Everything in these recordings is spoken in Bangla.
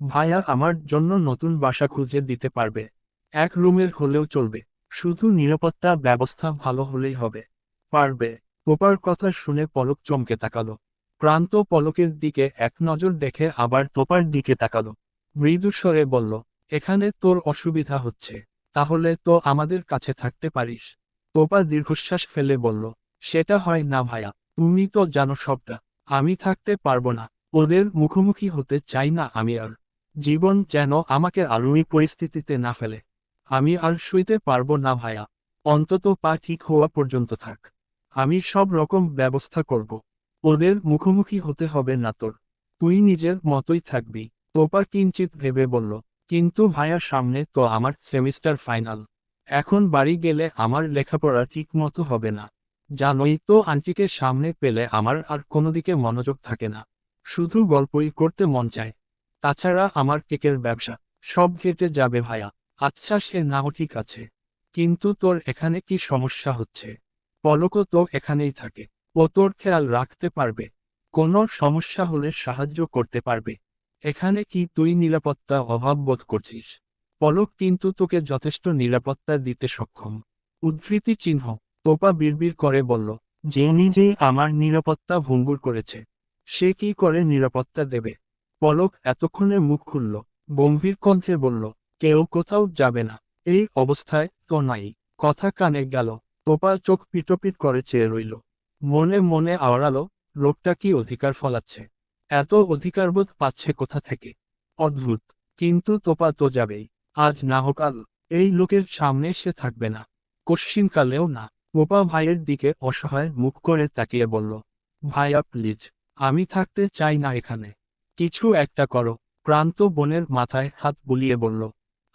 ভাইয়া আমার জন্য নতুন বাসা খুঁজে দিতে পারবে? এক রুমের হলেও চলবে, শুধু নিরাপত্তা ব্যবস্থা ভালো হলেই হবে। পারবে। তোপার কথা শুনে পলক চমকে তাকালো। প্রান্ত পলকের দিকে এক নজর দেখে আবার তোপার দিকে তাকালো। মৃদু স্বরে বলল, এখানে তোর অসুবিধা হচ্ছে, তাহলে তো আমাদের কাছে থাকতে পারিস। তোপা দীর্ঘশ্বাস ফেলে বলল, সেটা হয় না ভাইয়া, তুমি তো জানো সবটা। আমি থাকতে পারবো না, ওদের মুখোমুখি হতে চাই না আমি আর। জীবন যেন আমাকে আরুই পরিস্থিতিতে না ফেলে। আমি আর শুইতে পারবো না ভাইয়া। অন্তত পা ঠিক হওয়া পর্যন্ত থাক, আমি সব রকম ব্যবস্থা করব। ওদের মুখোমুখি হতে হবে না তোর, তুই নিজের মতোই থাকবি। তোপা কিঞ্চিত ভেবে বলল, কিন্তু ভাইয়া সামনে তো আমার সেমিস্টার ফাইনাল, এখন বাড়ি গেলে আমার লেখাপড়া ঠিক মতো হবে না। জানোই তো আন্টিকে সামনে পেলে আমার আর কোনো দিকে মনোযোগ থাকে না, শুধু গল্পই করতে মন চায়। তাছাড়া আমার কেকের ব্যবসা সব কেটে যাবে ভাইয়া। আচ্ছা সে নাও ঠিক আছে, কিন্তু তোর এখানে কি সমস্যা হচ্ছে? পলকও তো এখানেই থাকে, ও তোর খেয়াল রাখতে পারবে, কোনো সমস্যা হলে সাহায্য করতে পারবে। এখানে কি তুই নিরাপত্তা অভাব বোধ করছিস? পলক কিন্তু তোকে যথেষ্ট নিরাপত্তা দিতে সক্ষম। উদ্ধৃতি চিহ্ন। তোপা বিড়বিড় করে বলল, যে নিজেই আমার নিরাপত্তা ভঙ্গুর করেছে, সে কি করে নিরাপত্তা দেবে? পলক এতক্ষণে মুখ খুলল, গম্ভীর কণ্ঠে বলল, কেউ কোথাও যাবে না। এই অবস্থায় তো নাই। কথা কানে গেল। তোপা চোখ পিটপিট করে চেয়ে রইল। মনে মনে আওড়ালো, লোকটা কি অধিকার ফলাচ্ছে? এত অধিকারবোধ পাচ্ছে কোথা থেকে? অদ্ভুত। কিন্তু তোপা তো যাবেই, আজ না হোক কাল। এই লোকের সামনে সে থাকবে না, কশ্চিনকালেও না। তোপা ভাইয়ের দিকে অসহায় মুখ করে তাকিয়ে বলল, ভাইয়া প্লিজ, আমি থাকতে চাই না এখানে, কিছু একটা করো। প্রান্ত বোনের মাথায় হাত বুলিয়ে বলল,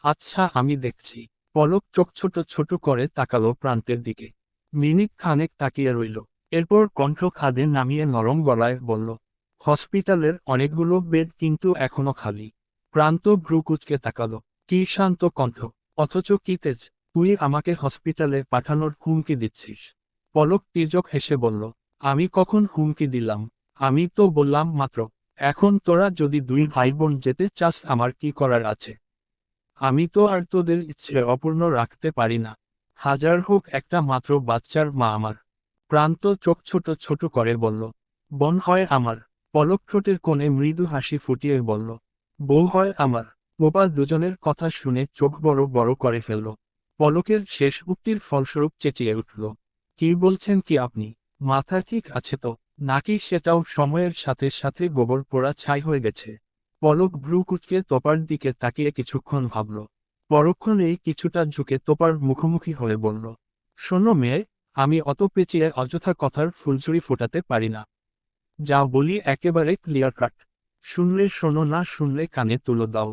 আচ্ছা আমি দেখছি। পলক চোখ ছোট ছোট করে তাকালো প্রান্তের দিকে। মিনিট খানেক তাকিয়ে রইল, এরপর কণ্ঠ খাদে নামিয়ে নরম গলায় বলল, হসপিটালের অনেকগুলো বেড কিন্তু এখনো খালি। প্রান্ত ভ্রু কুঁচকে তাকালো। কি শান্ত কণ্ঠ, অথচ কি তেজ! তুই আমাকে হসপিটালে পাঠানোর হুমকি দিচ্ছিস? পলক তির্যক হেসে বলল, আমি কখন হুমকি দিলাম? আমি তো বললাম মাত্র, এখন তোরা যদি দুই ভাই বোন যেতে চাস আমার কি করার আছে? আমি তো আর তোদের ইচ্ছে অপূর্ণ রাখতে পারি না, হাজার হোক একটা মাত্র বাচ্চার মা আমার। প্রান্ত চোখ ছোট ছোট করে বলল, বোন হয় আমার। পলক ঠোঁটের কোণে মৃদু হাসি ফুটিয়ে বলল, বউ হয় আমার। গোপাল দুজনের কথা শুনে চোখ বড় বড় করে ফেলল। পলকের শেষ উক্তির ফলস্বরূপ চেঁচিয়ে উঠল, কি বলছেন কি আপনি? মাথা ঠিক আছে তো, নাকি সেটাও সময়ের সাথে সাথে গোবর পোড়া ছাই হয়ে গেছে? পলক ভ্রু কুঁচকে তোপার দিকে তাকিয়ে কিছুক্ষণ ভাবল, পরক্ষণেই কিছুটা ঝুঁকে তোপার মুখোমুখি হয়ে বলল, শোনো মেয়ে, আমি অত পেঁচিয়ে অযথা কথার ফুলঝুরি ফোটাতে পারি না। যা বলি একেবারে ক্লিয়ার কাট। শুনলে শোনো, না শুনলে কানে তুলো দাও।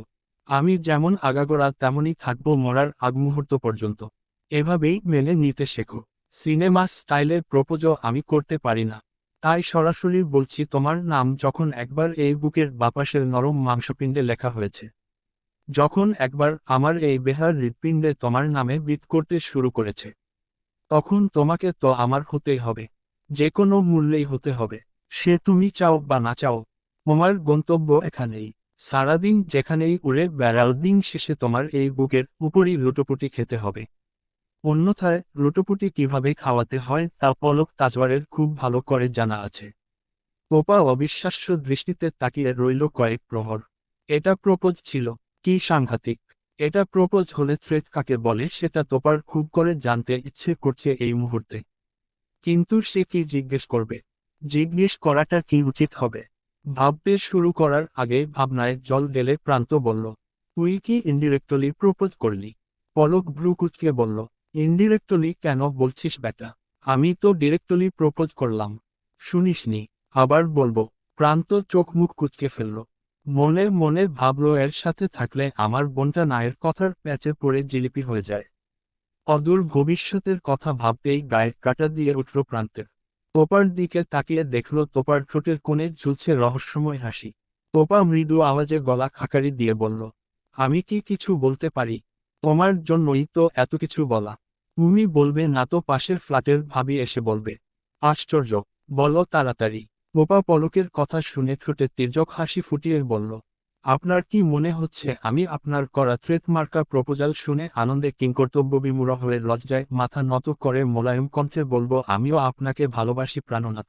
আমি যেমন আগাগোড়া তেমনই থাকবো মরার আগ মুহূর্ত পর্যন্ত। এভাবেই মেনে নিতে শেখো। সিনেমা স্টাইলের প্রপোজও আমি করতে পারি না, তাই সরাসরি বলছি তোমার নাম যখন একবার এই বুকের বাপাসের নরম মাংসপিণ্ডে লেখা হয়েছে, যখন একবার আমার এই বেহার হৃৎপিণ্ডে তোমার নামে বিট করতে শুরু করেছে, তখন তোমাকে তো আমার হতেই হবে, যে কোনো মূল্যেই হতে হবে। সে তুমি চাও বা না চাও। তোমার গন্তব্য এখানেই। সারাদিন যেখানেই উড়ে বেড়াও, দিন শেষে তোমার এই বুকের উপরই লুটোপুটি খেতে হবে। অন্যথায় লুটোপুটি কিভাবে খাওয়াতে হয় তা পলক তাজওয়ারের খুব ভালো করে জানা আছে। তোপা অবিশ্বাস্য দৃষ্টিতে তাকিয়ে রইল কয়েক প্রহর। এটা প্রপোজ ছিল? কি সাংঘাতিক! এটা প্রপোজ হলে থ্রেট কাকে বলে সেটা তোপার খুব করে জানতে ইচ্ছে করছে এই মুহূর্তে। কিন্তু সে কি জিজ্ঞেস করবে? জিজ্ঞেস করাটা কি উচিত হবে? ভাবতে শুরু করার আগে ভাবনায় জল ঢেলে প্রান্ত বলল, তুই কি ইনডিরেক্টলি প্রপোজ করলি? পলক ভ্রু কুঁচকে বলল, ইনডিরেক্টলি কেন বলছিস বেটা? আমি তো ডিরেক্টলি প্রপোজ করলাম। শুনিসনি? আবার বলবো। প্রান্ত চোখ মুখ কুঁচকে ফেলল। মনে মনে ভাবল, এর সাথে থাকলে আমার বোনটা নায়ের কথার প্যাচে পড়ে জিলিপি হয়ে যায়। অদূর ভবিষ্যতের কথা ভাবতেই গায়ে কাঁটা দিয়ে উঠল প্রান্তের। তোপার দিকে তাকিয়ে দেখল তোপার ঠোঁটের কোণে ঝুলছে রহস্যময় হাসি। তোপা মৃদু আওয়াজে গলা খাকারি দিয়ে বলল, আমি কি কিছু বলতে পারি? তোমার জন্যই তো এত কিছু বলা। তুমি বলবে না তো পাশের ফ্ল্যাটের ভাবি এসে বলবে? আশ্চর্য, বলো তাড়াতাড়ি। তোপা পলকের কথা শুনে ঠোঁটে তির্যক হাসি ফুটিয়ে বলল, আপনার কি মনে হচ্ছে আমি আপনার করা ট্রেডমার্কা প্রপোজাল শুনে আনন্দে কিংকর্তব্যবিমূঢ় হয়ে লজ্জায় মাথা নত করে মোলায়েম কণ্ঠে বলবো আমিও আপনাকে ভালোবাসি প্রাণনাথ?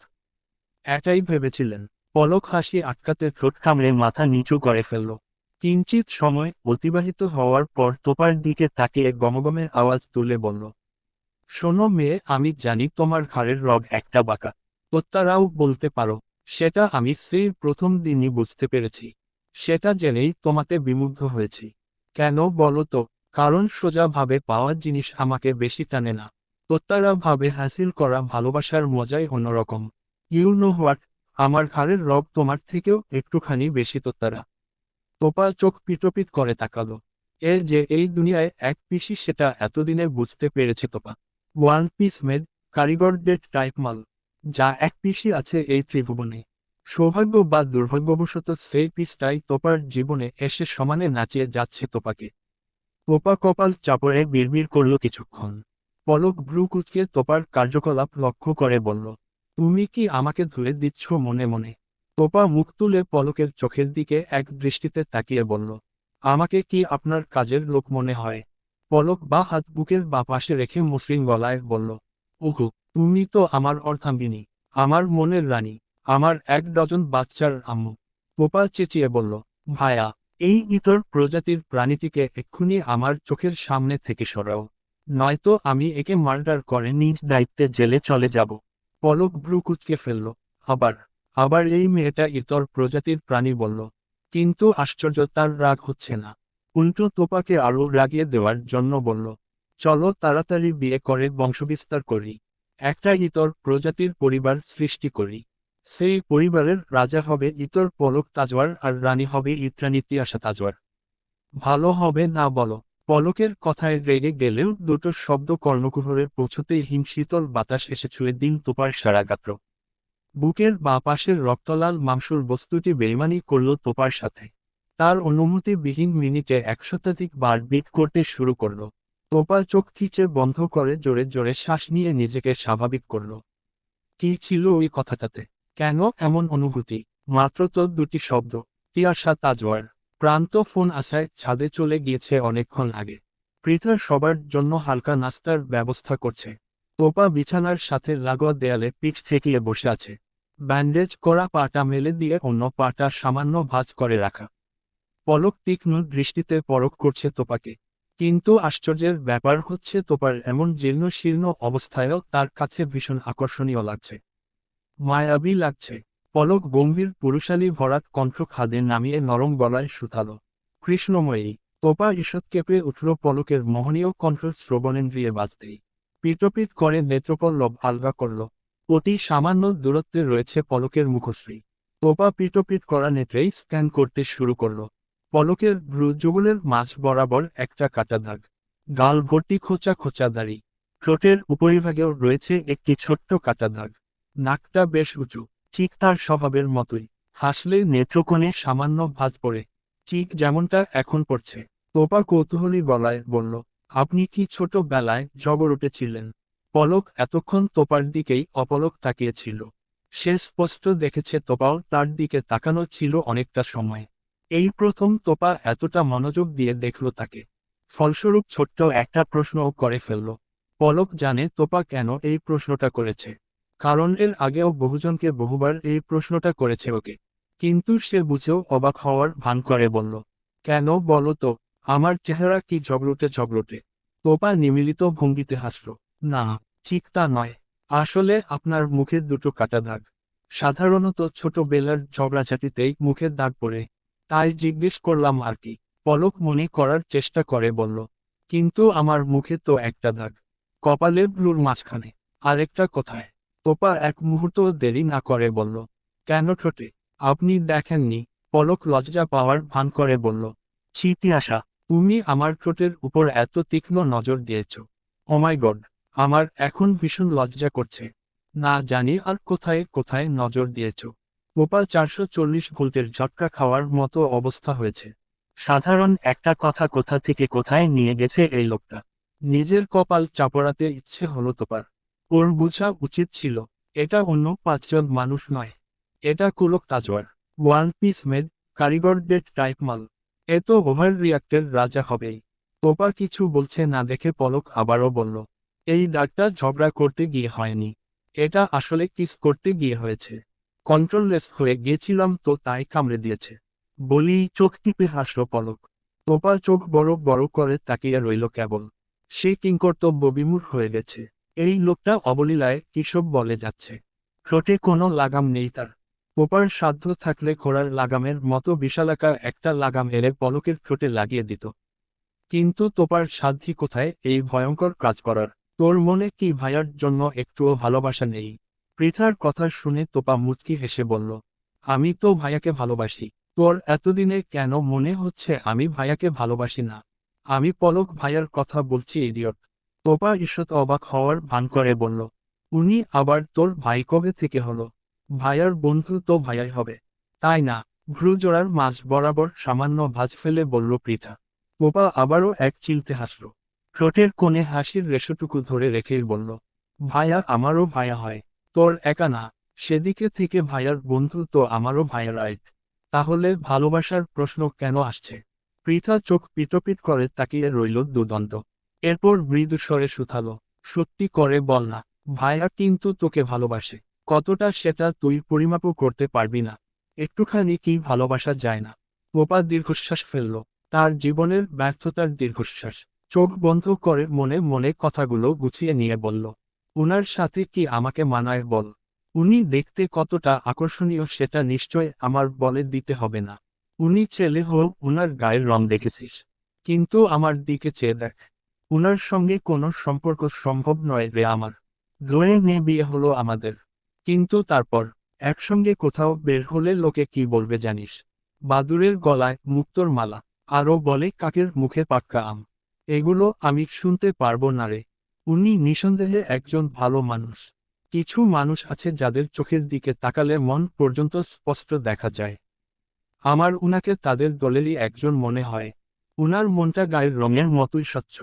এটাই ভেবেছিলেন? পলক হাসি আটকাতে ঠোঁট কামড়ে মাথা নিচু করে ফেলল। কিঞ্চিত সময় অতিবাহিত হওয়ার পর তোপার দিকে তাকিয়ে গমগমের আওয়াজ তুলে বলল, শোনো মেয়ে, আমি জানি তোমার ঘাড়ের রগ একটা বাঁকা। তোত্তারাও বলতে পারো। সেটা আমি সেই প্রথম দিনই বুঝতে পেরেছি। সেটা জেনেই তোমাতে বিমুগ্ধ হয়েছি। কেন বলো তো? কারণ সোজাভাবে পাওয়া জিনিস আমাকে বেশি টানে না। তোত্তারা ভাবে হাসিল করা ভালোবাসার মজাই অন্যরকম। ইউ নো হোয়াট, আমার ঘাড়ের রগ তোমার থেকেও একটুখানি বেশি তোত্তারা। তোপা চোখ পিটপিট করে তাকালো। এ যে এই দুনিয়ায় এক পিসি সেটা এতদিনে বুঝতে পেরেছে তোপা। ওয়ান পিস মেড, কারিগরদের টাইপ মাল, যা এক পিসি আছে এই ত্রিভুবনে। সৌভাগ্য বা দুর্ভাগ্যবশত সেই পিসটাই তোপার জীবনে এসে সমানে নাচিয়ে যাচ্ছে তোপাকে। তোপা কপাল চাপড়ে বিড়বিড় করল কিছুক্ষণ। পলক ভ্রু কুঁচকে তোপার কার্যকলাপ লক্ষ্য করে বলল, তুমি কি আমাকে ধুয়ে দিচ্ছ মনে মনে? তোপা মুখ তুলে পলকের চোখের দিকে এক দৃষ্টিতে তাকিয়ে বলল, আমাকে কি আপনার কাজের লোক মনে হয়? পলক বা হাত বুকের বা পাশে রেখে মসৃণ গলায় বলল, ওহো, তুমি তো আমার অর্ধাঙ্গিনী, আমার মনের রানী, আমার 1 ডজন বাচ্চার আম্মু। তোপা চেঁচিয়ে বলল, ভায়া, এই ইতর প্রজাতির প্রাণীটিকে এক্ষুনি আমার চোখের সামনে থেকে সরাও, নয়তো আমি একে মার্ডার করে নিজ দায়িত্বে জেলে চলে যাব। পলক ভ্রু কুঁচকে ফেলল। আবার আবার এই মেয়েটা ইতর প্রজাতির প্রাণী বলল। কিন্তু আশ্চর্য, তার রাগ হচ্ছে না। উল্টো তোপাকে আরও রাগিয়ে দেওয়ার জন্য বলল, চলো তাড়াতাড়ি বিয়ে করে বংশবিস্তার করি, একটা ইতর প্রজাতির পরিবার সৃষ্টি করি। সেই পরিবারের রাজা হবে ইতর পলক তাজওয়ার আর রানী হবে ইত্রাণী তিয়াশা তাজওয়ার। ভালো হবে না বলো? পলকের কথায় রেগে গেলেও দুটো শব্দ কর্ণকুহরে পৌঁছতেই হিমশীতল বাতাস এসে ছুঁয়ে দিন তোপার সারা গাত্র। বুকের বাঁ পাশের রক্তলাল মাংসুর বস্তুটি বেইমানি করল তোপার সাথে। তার অনুমতিবিহীন মিনিটে 100 বার বিট করতে শুরু করল। তোপা চোখ খিচে বন্ধ করে জোরে জোরে শ্বাস নিয়ে নিজেকে স্বাভাবিক করল। কি ছিল ওই কথাটাতে? কেন এমন অনুভূতি? মাত্র তো দুটি শব্দ, তিয়াশা তাজওয়ার। প্রান্ত ফোন আসায় ছাদে চলে গিয়েছে অনেকক্ষণ আগে। পৃথা সবার জন্য হালকা নাস্তার ব্যবস্থা করছে। তোপা বিছানার সাথে লাগোয়া দেয়ালে পিঠ ঠেকিয়ে বসে আছে। ব্যান্ডেজ করা পাটা মেলে দিয়ে অন্য পাটা সামান্য ভাঁজ করে রাখা। পলক তীক্ষ্ণ দৃষ্টিতে পরখ করছে তোপাকে। কিন্তু আশ্চর্যের ব্যাপার হচ্ছে তোপার এমন জীর্ণ শীর্ণ অবস্থায়ও তার কাছে ভীষণ আকর্ষণীয় লাগছে, মায়াবী লাগছে। পলক গম্ভীর পুরুষালী ভরাট কণ্ঠ খাদে নামিয়ে নরম গলায় শুধালো, কৃষ্ণময়ী। তোপা ঈষৎ কেঁপে উঠল পলকের মোহনীয় কণ্ঠ শ্রবণেন্দ্রিয়ে বাজতেই। পিটপিট করে নেত্রপল্লব আলগা করল। অতি সামান্য দূরত্বে রয়েছে পলকের মুখশ্রী। তোপা পিটপিট করা নেত্রেই স্ক্যান করতে শুরু করল। পলকের ভ্রু যুগলের মাঝ বরাবর একটা কাটা দাগ। গাল ভর্তি খোঁচা খোঁচা দাড়ি। ঠোঁটের উপরিভাগেও রয়েছে একটি ছোট্ট কাটা দাগ। নাকটা বেশ উঁচু, ঠিক তার স্বভাবের মতোই। হাসলে নেত্রকোণে সামান্য ভাঁজ পড়ে, ঠিক যেমনটা এখন পড়ছে। তোপা কৌতূহলী গলায় বলল, আপনি কি ছোটবেলায় জগরুটে ছিলেন? পলক এতক্ষণ তোপার দিকেই অপলক তাকিয়েছিল। সে স্পষ্ট দেখেছে তোপাও তার দিকে তাকানো ছিল অনেকটা সময়। এই প্রথম তোপা এতটা মনোযোগ দিয়ে দেখল তাকে। ফলস্বরূপ ছোট্ট একটা প্রশ্নও করে ফেলল। পলক জানে তোপা কেন এই প্রশ্নটা করেছে। কারণ এর আগেও বহুজনকে বহুবার এই প্রশ্নটা করেছে ওকে। কিন্তু সে বুঝেও অবাক হওয়ার ভান করে বলল, কেন বলো তো? আমার চেহারা কি ঝগড়ুটে ঝগড়ুটে? তোপা নিমিলিত ভঙ্গিতে হাসল, না, ঠিক তা নয়। আসলে আপনার মুখে দুটো কাটা দাগ। সাধারণত ছোটবেলার ঝগড়াঝাটিতেই মুখে দাগ পড়ে, তাই জিজ্ঞেস করলাম আর কি। পলক মনে করার চেষ্টা করে বলল, কিন্তু আমার মুখে তো একটা দাগ, কপালের ভ্রুর মাঝখানে। আরেকটা কোথায়? তোপা এক মুহূর্ত দেরি না করে বলল, কেন ঠোঁটে? আপনি দেখেননি? পলক লজ্জা পাওয়ার ভান করে বলল, ছি তিয়াশা, তুমি আমার ঠোঁটের উপর এত তীক্ষ্ণ নজর দিয়েছ। ও মাই গড, আমার এখন ভীষণ লজ্জা করছে। না জানি আর কোথায় কোথায় নজর দিয়েছ। তোপা 440 ভোল্টের ঝটকা খাওয়ার মতো অবস্থা হয়েছে। সাধারণ একটা কথা কোথা থেকে কোথায় নিয়ে গেছে এই লোকটা। নিজের কপাল চাপড়াতে ইচ্ছে হলো তোপার। ওর বোঝা উচিত ছিল, এটা অন্য 5 জন মানুষ নয়, এটা কুলক তাজওয়ার, ওয়ান পিস মেড, কারিগরদের টাইপ মাল। এ তো ওভার রিয়াক্টের রাজা হবেই। তোপা কিছু বলছে না দেখে পলক আবারও বলল, এই দাগটা ঝগড়া করতে গিয়ে হয়নি, এটা আসলে কিস করতে গিয়ে হয়েছে। কন্ট্রোললেস হয়ে গিয়েছিলাম তো তাই কামড়ে দিয়েছে। বলি চোখ টিপে হাসল পলক। তোপা চোখ বড় বড় করে তাকিয়ে রইল কেবল। সে কিংকর্তব্য বিমূঢ় হয়ে গেছে। এই লোকটা অবলীলায় কিসব বলে যাচ্ছে। ঠোঁটে কোনো লাগাম নেই তার। তোপার সাধ্য থাকলে ঘোড়ার লাগামের মতো বিশালাকার একটা লাগাম এনে পলকের ঠোঁটে লাগিয়ে দিত। কিন্তু তোপার সাধ্যি কোথায় এই ভয়ঙ্কর কাজ করার। তোর মনে কি ভাইয়ার জন্য একটুও ভালোবাসা নেই? পৃথার কথা শুনে তোপা মুচকি হেসে বলল, আমি তো ভাইয়াকে ভালোবাসি। তোর এতদিনে কেন মনে হচ্ছে আমি ভাইয়াকে ভালোবাসি না? আমি পলক ভাইয়ার কথা বলছি ইডিয়ট। তোপা ঈষৎ অবাক হওয়ার ভান করে বলল, উনি আবার তোর ভাই কবে থেকে হলো? ভাইয়ার বন্ধু তো ভাইয়াই হবে, তাই না? ভ্রুজোড়ার মাঝ বরাবর সামান্য ভাঁজ ফেলে বলল পৃথা। তোপা আবারও এক চিলতে হাসল। ঠোঁটের কোণে হাসির রেশটুকু ধরে রেখেই বলল, ভাইয়া আমারও ভাইয়া হয়, তোর একা না। সেদিকে থেকে ভাইয়ার বন্ধু তো আমারও ভাইয়া, রাইট? তাহলে ভালোবাসার প্রশ্ন কেন আসছে? পৃথা চোখ পিটপিট করে তাকিয়ে রইল দুদণ্ড। এরপর মৃদু স্বরে শুধালো, সত্যি করে বল না, ভাইয়া কিন্তু তোকে ভালোবাসে। কতটা সেটা তুই পরিমাপও করতে পারবি না। একটুখানি কি ভালোবাসা যায় না? তোপা দীর্ঘশ্বাস ফেলল, তার জীবনের ব্যর্থতার দীর্ঘশ্বাস। চোখ বন্ধ করে মনে মনে কথাগুলো গুছিয়ে নিয়ে বলল, উনার সাথে কি আমাকে মানায় বল? উনি দেখতে কতটা আকর্ষণীয় সেটা নিশ্চয় আমার বলে দিতে হবে না। উনি ছেলে হোক, উনার গায়ের রং দেখেছিস? কিন্তু আমার দিকে চেয়ে দেখ। উনার সঙ্গে কোনো সম্পর্ক সম্ভব নয় রে আমার। ধরে নে বিয়ে হলো আমাদের, কিন্তু তারপর একসঙ্গে কোথাও বের হলে লোকে কি বলবে জানিস? বাদুড়ের গলায় মুক্তোর মালা, আরও বলে কাকের মুখে পাক্কা আম। এগুলো আমি শুনতে পারবো না রে। উনি নিঃসন্দেহে একজন ভালো মানুষ। কিছু মানুষ আছে যাদের চোখের দিকে তাকালে মন পর্যন্ত স্পষ্ট দেখা যায়। আমার উনাকে তাদের দলেরই একজন মনে হয়। উনার মনটা গায়ের রঙের মতোই স্বচ্ছ।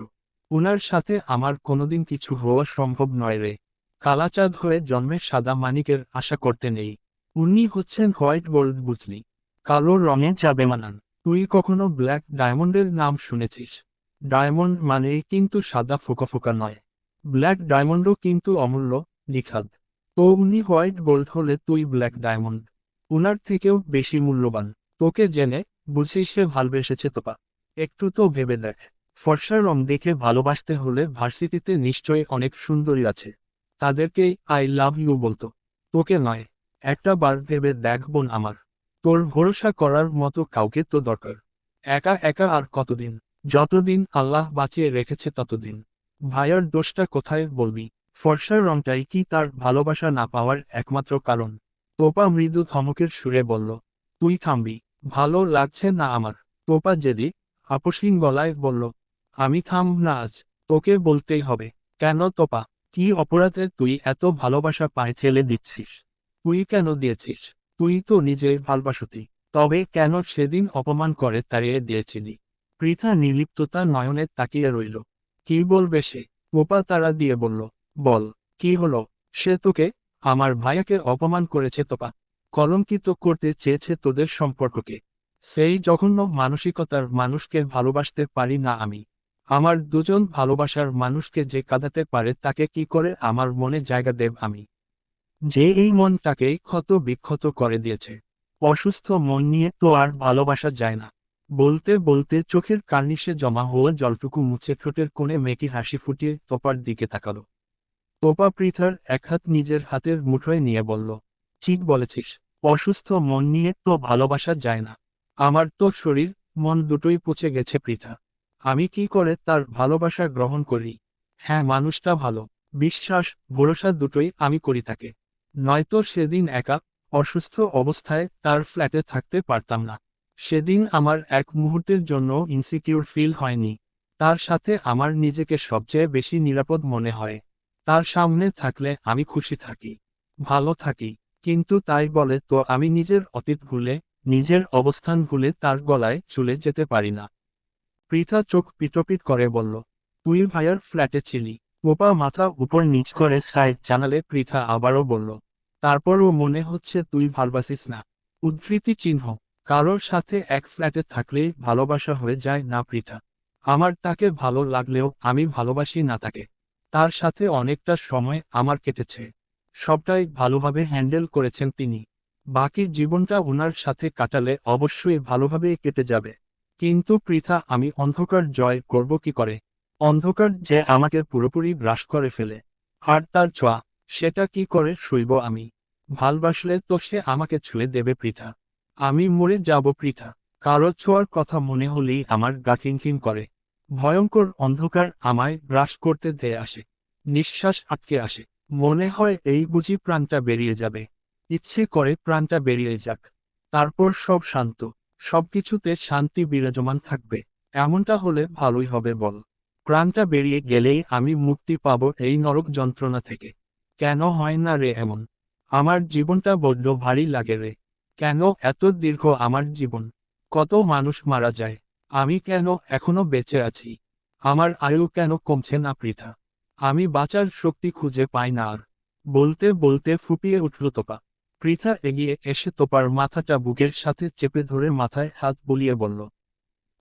উনার সাথে আমার কোনোদিন কিছু হওয়া সম্ভব নয় রে। কালাচাঁদ হয়ে জন্মে সাদা মানিকের আশা করতে নেই। উনি হচ্ছেন হোয়াইট গোল্ড, বুঝলি? কালো রঙে যাবে মানান। তুই কখনো ব্ল্যাক ডায়মন্ডের নাম শুনেছিস? ডায়মন্ড মানেই কিন্তু সাদা ফোকা ফোকা নয়। ব্ল্যাক ডায়মন্ডও কিন্তু অমূল্য, নিখাদ। তো উনি হোয়াইট গোল্ড হলে তুই ব্ল্যাক ডায়মন্ড। উনার থেকেও বেশি মূল্যবান। তোকে জেনে বুঝিস সে ভালবেসেছে তোপা। একটু তো ভেবে দেখ, ফর্সা রং দেখে ভালোবাসতে হলে ভার্সিটিতে নিশ্চয়ই অনেক সুন্দরী আছে, তাদেরকেই আই লাভ ইউ বলতো, তোকে নয়। একটা বার ভেবে দেখ বোন আমার, তোর ভরসা করার মতো কাউকে তো দরকার। একা একা আর কতদিন? যতদিন আল্লাহ বাঁচিয়ে রেখেছে ততদিন। ভাইয়ার দোষটা কোথায় বলবি? ফর্সার রংটাই কি তার ভালোবাসা না পাওয়ার একমাত্র কারণ? তোপা মৃদু ধমকের সুরে বলল, তুই থামবি? ভালো লাগছে না আমার। তোপা জেদি আপসহীন গলায় বলল, আমি থাম না আজ। তোকে বলতেই হবে। কেন তোপা? কি অপরাধে তুই এত ভালোবাসা পায়ে ঠেলে দিচ্ছিস? তুই কেন দিয়েছিস? তুই তো নিজে ভালবাসতি। তবে কেন সেদিন অপমান করে তাড়িয়ে দিয়েছিলি? পৃথা নির্লিপ্ততা নয়নে তাকিয়ে রইল। কি বলবে সে? তোপা তাড়া দিয়ে বলল, বল, কি হলো? সে তোকে, আমার ভাইয়াকে অপমান করেছে তোপা। কলঙ্কিত করতে চেয়েছে তোদের সম্পর্ককে। সেই জঘন্য মানসিকতার মানুষকে ভালোবাসতে পারি না আমি। আমার দুজন ভালোবাসার মানুষকে যে কাঁদাতে পারে তাকে কি করে আমার মনে জায়গা দেব আমি? যে এই মনটাকেই ক্ষত বিক্ষত করে দিয়েছে। অসুস্থ মন নিয়ে তো আর ভালোবাসা যায় না। বলতে বলতে চোখের কার্নিশে জমা হওয়া জলটুকু মুছে ঠোঁটের কোণে মেকি হাসি ফুটিয়ে তোপার দিকে তাকালো। তোপা পৃথার এক হাত নিজের হাতের মুঠোয় নিয়ে বলল, ঠিক বলেছিস, অসুস্থ মন নিয়ে তো ভালোবাসা যায় না। আমার তো শরীর মন দুটোই পচে গেছে পৃথা। আমি কি করে তার ভালোবাসা গ্রহণ করি? হ্যাঁ, মানুষটা ভালো, বিশ্বাস ভরসা দুটোই আমি করি তাকে। নয়তো সেদিন একা অসুস্থ অবস্থায় তার ফ্ল্যাটে থাকতে পারতাম না। সেদিন আমার এক মুহূর্তের জন্য ইনসিকিউর ফিল হয়নি। তার সাথে আমার নিজেকে সবচেয়ে বেশি নিরাপদ মনে হয়। তার সামনে থাকলে আমি খুশি থাকি, ভালো থাকি। কিন্তু তাই বলে তো আমি নিজের অতীত ভুলে, নিজের অবস্থান ভুলে তার গলায় চলে যেতে পারি না। পৃথা চোখ পিটপিট করে বলল, তুই ভাইয়ার ফ্ল্যাটে ছিলি? তোপা মাথা উপর নিচ করে সাইড জানালে পৃথা আবারও বলল, তারপরও মনে হচ্ছে তুই ভালবাসিস না। উদ্ধৃতি চিহ্ন। কারোর সাথে এক ফ্ল্যাটে থাকলেই ভালোবাসা হয়ে যায় না পৃথা? আমার তাকে ভালো লাগলেও আমি ভালোবাসি না তাকে। তার সাথে অনেকটা সময় আমার কেটেছে। সবটাই ভালোভাবে হ্যান্ডেল করেছেন তিনি। বাকি জীবনটা ওনার সাথে কাটালে অবশ্যই ভালোভাবেই কেটে যাবে। কিন্তু পৃথা, আমি অন্ধকার জয় করব কি করে? অন্ধকার যে আমাকে পুরোপুরি গ্রাস করে ফেলে। আর তার ছোঁয়া, সেটা কি করে সইব আমি? ভালবাসলে তো সে আমাকে ছুঁয়ে দেবে পৃথা। আমি মরে যাব পৃথা। কারো ছোঁয়ার কথা মনে হলেই আমার গা খিনখিন করে। ভয়ঙ্কর অন্ধকার আমায় গ্রাস করতে ধেয়ে আসে। নিঃশ্বাস আটকে আসে। মনে হয় এই বুঝি প্রাণটা বেরিয়ে যাবে। ইচ্ছে করে প্রাণটা বেরিয়ে যাক। তারপর সব শান্ত। সবকিছুতে শান্তি বিরাজমান থাকবে। এমনটা হলে ভালোই হবে বল। প্রাণটা বেরিয়ে গেলেই আমি মুক্তি পাব এই নরক যন্ত্রণা থেকে। কেন হয় না রে এমন? আমার জীবনটা বড্ড ভারী লাগে রে। কেন এত দীর্ঘ আমার জীবন? কত মানুষ মারা যায়, আমি কেন এখনো বেঁচে আছি? আমার আয়ু কেন কমছে না পৃথা? আমি বাঁচার শক্তি খুঁজে পাই না আর। বলতে বলতে ফুপিয়ে উঠল তোপা। পৃথা এগিয়ে এসে তোপার মাথাটা বুকের সাথে চেপে ধরে মাথায় হাত বুলিয়ে বলল,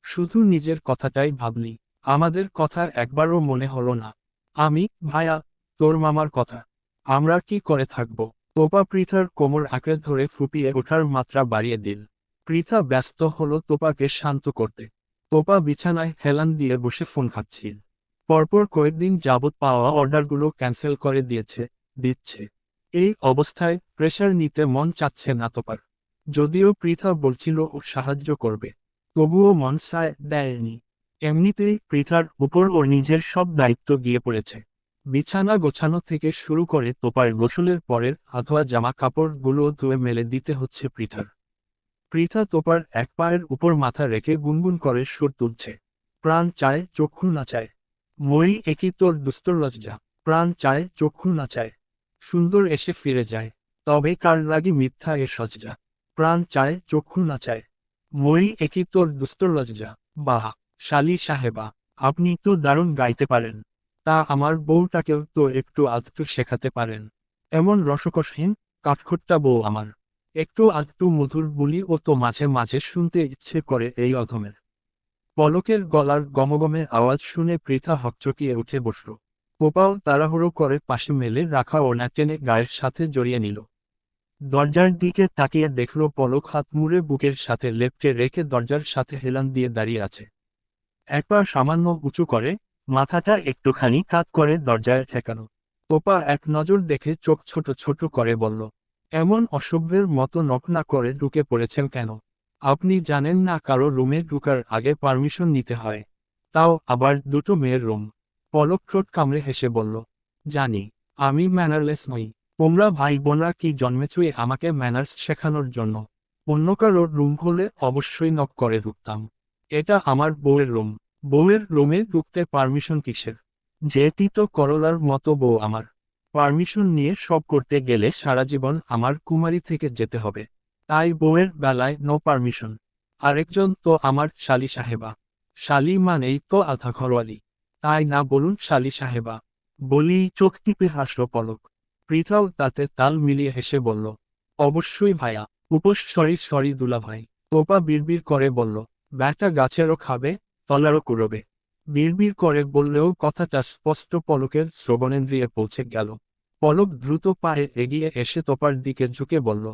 শুধু নিজের কথাটাই ভাবলি, আমাদের কথা একবারও মনে হলো না। আমি, ভায়া, তোর মামার কথা, আমরা কি করে থাকব? তোপা পৃথার কোমর আঁকড়ে ধরে ফুপিয়ে ওঠার মাত্রা বাড়িয়ে দিল। পৃথা ব্যস্ত হলো তোপাকে শান্ত করতে। তোপা বিছানায় হেলান দিয়ে বসে ফোন খাচ্ছিল। পরপর কয়েকদিন যাবৎ পাওয়া অর্ডারগুলো ক্যান্সেল করে দিচ্ছে। এই অবস্থায় প্রেশার নিতে মন চাচ্ছে না তোপার। যদিও পৃথা বলছিল ও সাহায্য করবে, তবুও মন সায় দেয়নি। এমনিতেই পৃথার উপর ওর নিজের সব দায়িত্ব গিয়ে পড়েছে। বিছানা গোছানো থেকে শুরু করে তোপার গোসলের পরের আধোয়া জামা কাপড়গুলো ধুয়ে মেলে দিতে হচ্ছে পৃথার। পৃথা তোপার এক পায়ের উপর মাথা রেখে গুনগুন করে সুর তুলছে। প্রাণ চায় চক্ষু না চায়, মরি একই তোর দুস্তর লজ্জা। প্রাণ চায় চক্ষু না চায়, সুন্দর এসে ফিরে যায়, তবে কার লাগি মিথ্যা এ সজ্জা। প্রাণ চায় চক্ষু না চায়, মরি একই তোর দুস্তর লজ্জা। বাহ, শালি সাহেবা, আপনি তো দারুণ গাইতে পারেন। তা আমার বউটাকেও তো একটু আধটু শেখাতে পারেন। এমন রসকসহীন কাঠখোট্টা বউ আমার। একটু আধটু মধুর বুলি ও তো মাঝে মাঝে শুনতে ইচ্ছে করে এই অধমের। পলকের গলার গমগমে আওয়াজ শুনে পৃথা হকচকিয়ে উঠে বসল। পোপাও তাড়াহুড়ো করে পাশে মেলে রাখা ওড়না টেনে গায়ের সাথে জড়িয়ে নিল। দরজার দিকে তাকিয়ে দেখল পলক হাত মুড়ে বুকের সাথে লেপ্টে রেখে দরজার সাথে হেলান দিয়ে দাঁড়িয়ে আছে। একবার সামান্য উঁচু করে, মাথাটা একটুখানি কাত করে দরজায় ঠেকানো। পোপা এক নজর দেখে চোখ ছোট ছোট করে বলল, এমন অসভ্যের মতো নক না করে ঢুকে পড়েছেন কেন? আপনি জানেন না কারো রুমে ঢুকার আগে পারমিশন নিতে হয়? তাও আবার দুটো মেয়ের রুম। পলক ঠোঁট কামড়ে হেসে বলল, জানি, আমি ম্যানারলেস নই। তোমরা ভাই বোনরা কি জন্মেছুই আমাকে ম্যানার্স শেখানোর জন্য? অন্য কারো রুম হলে অবশ্যই নক করে ঢুকতাম। এটা আমার বউয়ের রুম। বউয়ের রুমে ঢুকতে পারমিশন কিসের? যেটি তো করলার মতো বউ আমার। পারমিশন নিয়ে সব করতে গেলে সারা জীবন আমার কুমারী থেকে যেতে হবে। তাই বউয়ের বেলায় নো পারমিশন। আরেকজন তো আমার শালি সাহেবা। শালি মানেই তো আধা ঘরওয়ালি। তাই না বলুন শালি সাহেবা? বলি চোখ টিপে হাসল পলক। পৃথাও তাতে তাল মিলিয়ে হেসে বলল, অবশ্যই ভাইয়া। উপোস সরি সরি দুলা ভাই। তোপা বিড়বিড় করে বলল, ব্যাটা গাছেরও খাবে, তলারও কুড়োবে। বিড়বিড় করে বললেও কথাটা স্পষ্ট পলকের শ্রবণেন্দ্রিয়ে পৌঁছে গেল। পলক দ্রুত পায়ে এগিয়ে এসে তোপার দিকে ঝুঁকে বলল,